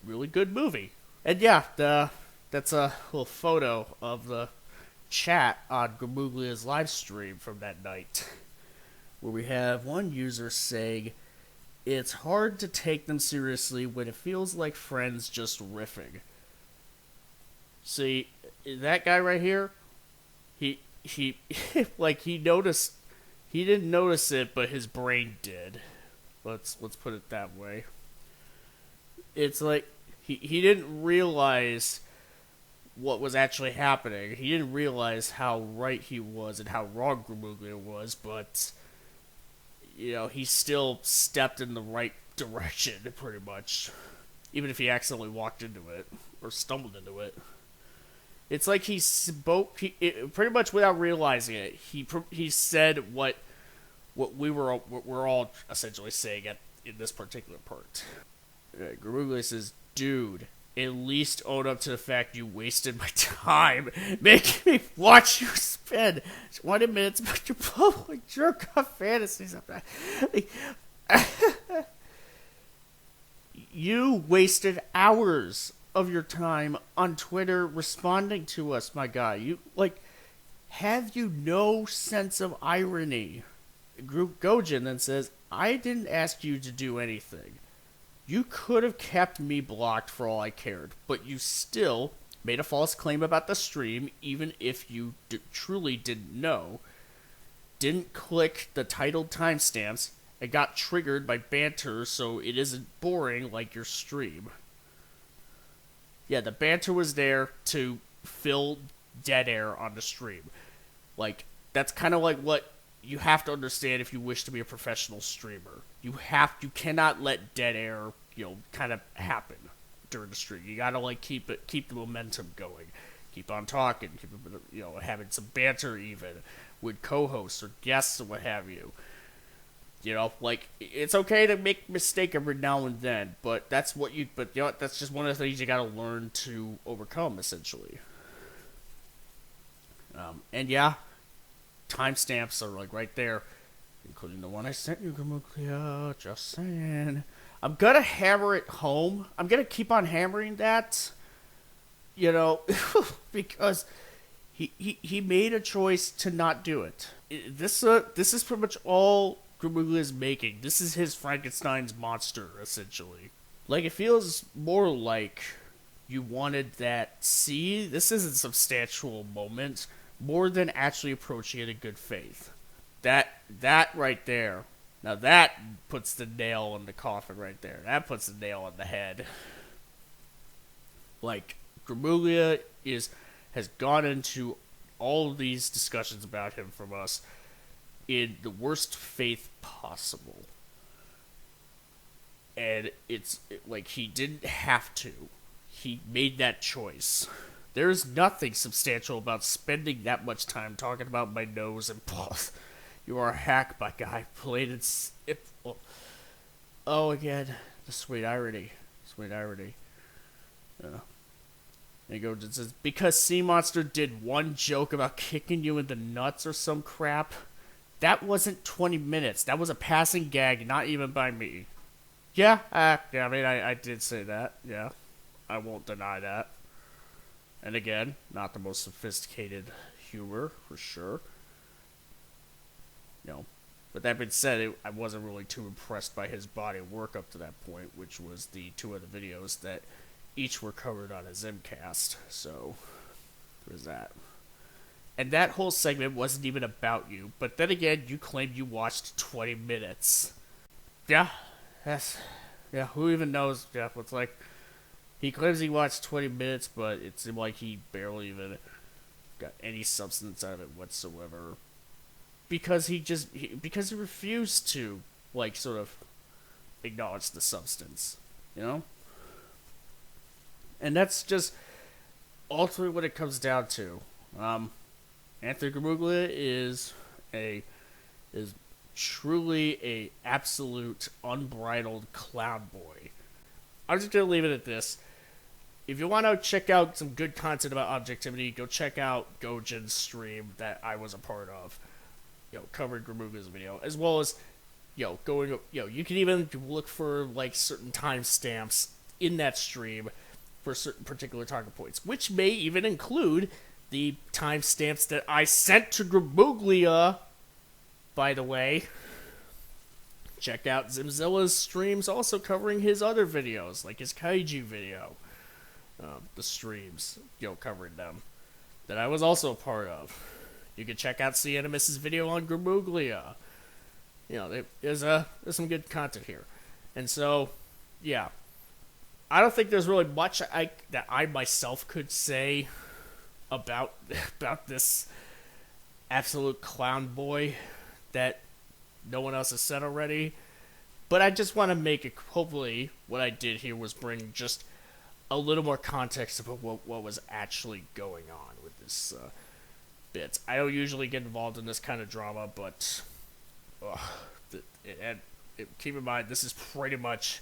really good movie. And yeah, that's a little photo of the chat on Gramuglia's live stream from that night, where we have one user saying, "It's hard to take them seriously when it feels like friends just riffing." See, that guy right here, he he noticed, he didn't notice it, but his brain did. Let's put it that way. It's he didn't realize what was actually happening. He didn't realize how right he was and how wrong Gramuglia was, but he still stepped in the right direction, pretty much. Even if he accidentally walked into it. or stumbled into it. It's like he spoke, pretty much without realizing it. He said what we're all essentially saying in this particular part. Gramuglia says, "Dude, at least own up to the fact you wasted my time, making me watch you spend 20 minutes about your public jerk-off fantasies." You wasted hours of your time on Twitter responding to us, my guy. Have you no sense of irony? Gojin then says, "I didn't ask you to do anything. You could have kept me blocked for all I cared, but you still made a false claim about the stream, even if you truly didn't know, didn't click the titled timestamps, and got triggered by banter so it isn't boring like your stream." Yeah, the banter was there to fill dead air on the stream. That's kind of like what you have to understand if you wish to be a professional streamer. You cannot let dead air, kind of happen during the stream. You gotta keep the momentum going, keep on talking, having some banter even with co-hosts or guests or what have you. It's okay to make a mistake every now and then, but that's just one of the things you gotta learn to overcome, essentially. And yeah, timestamps are right there, including the one I sent you, Gramuglia. Just saying. I'm gonna hammer it home. I'm gonna keep on hammering that, because he made a choice to not do it. This is pretty much all Gramuglia is making. This is his Frankenstein's monster, essentially. It feels more like you wanted that. See, this is a substantial moment, more than actually approaching it in good faith. That right there. Now that puts the nail in the coffin right there. That puts the nail on the head. Gramuglia has gone into all of these discussions about him from us in the worst faith possible. And it's he didn't have to. He made that choice. There is nothing substantial about spending that much time talking about my nose and balls. You are a hack, my guy. Plated Oh, again, the sweet irony. Sweet irony. And he goes, it says, "Because Sea Monster did one joke about kicking you in the nuts or some crap, that wasn't 20 minutes. That was a passing gag, not even by me." Yeah, I did say that. Yeah, I won't deny that. And again, not the most sophisticated humor, for sure. But that being said, I wasn't really too impressed by his body of work up to that point, which was the two other videos that each were covered on his Zimcast. So, there's that. And that whole segment wasn't even about you. But then again, you claimed you watched 20 minutes. Yeah, who even knows, Jeff? It's he claims he watched 20 minutes, but it seemed like he barely even got any substance out of it whatsoever. Because he refused to, sort of acknowledge the substance, And that's just ultimately what it comes down to. Anthony Gramuglia is truly a absolute unbridled clown boy. I'm just gonna leave it at this. If you want to check out some good content about objectivity, go check out Gojin's stream that I was a part of. Covered Gramuglia's video, as well as, you can even look for, certain timestamps in that stream for certain particular target points, which may even include the timestamps that I sent to Gramuglia, by the way. Check out Zimzilla's streams also covering his other videos, like his Kaiju video. The streams, covering them, that I was also a part of. You can check out Animus's video on Gramuglia. There's some good content here. And so, yeah. I don't think there's really much that I myself could say about this absolute clown boy that no one else has said already. But I just want to make it, hopefully, what I did here was bring just a little more context about what was actually going on with this bit. I don't usually get involved in this kind of drama, but keep in mind, this is pretty much.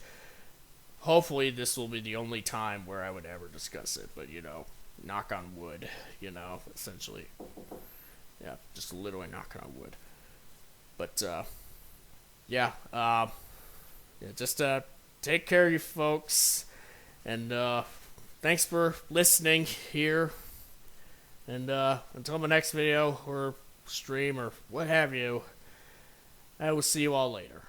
Hopefully, this will be the only time where I would ever discuss it. But knock on wood. Essentially, yeah, just literally knocking on wood. But yeah, just take care of you folks, and thanks for listening here. And until my next video or stream or what have you, I will see you all later.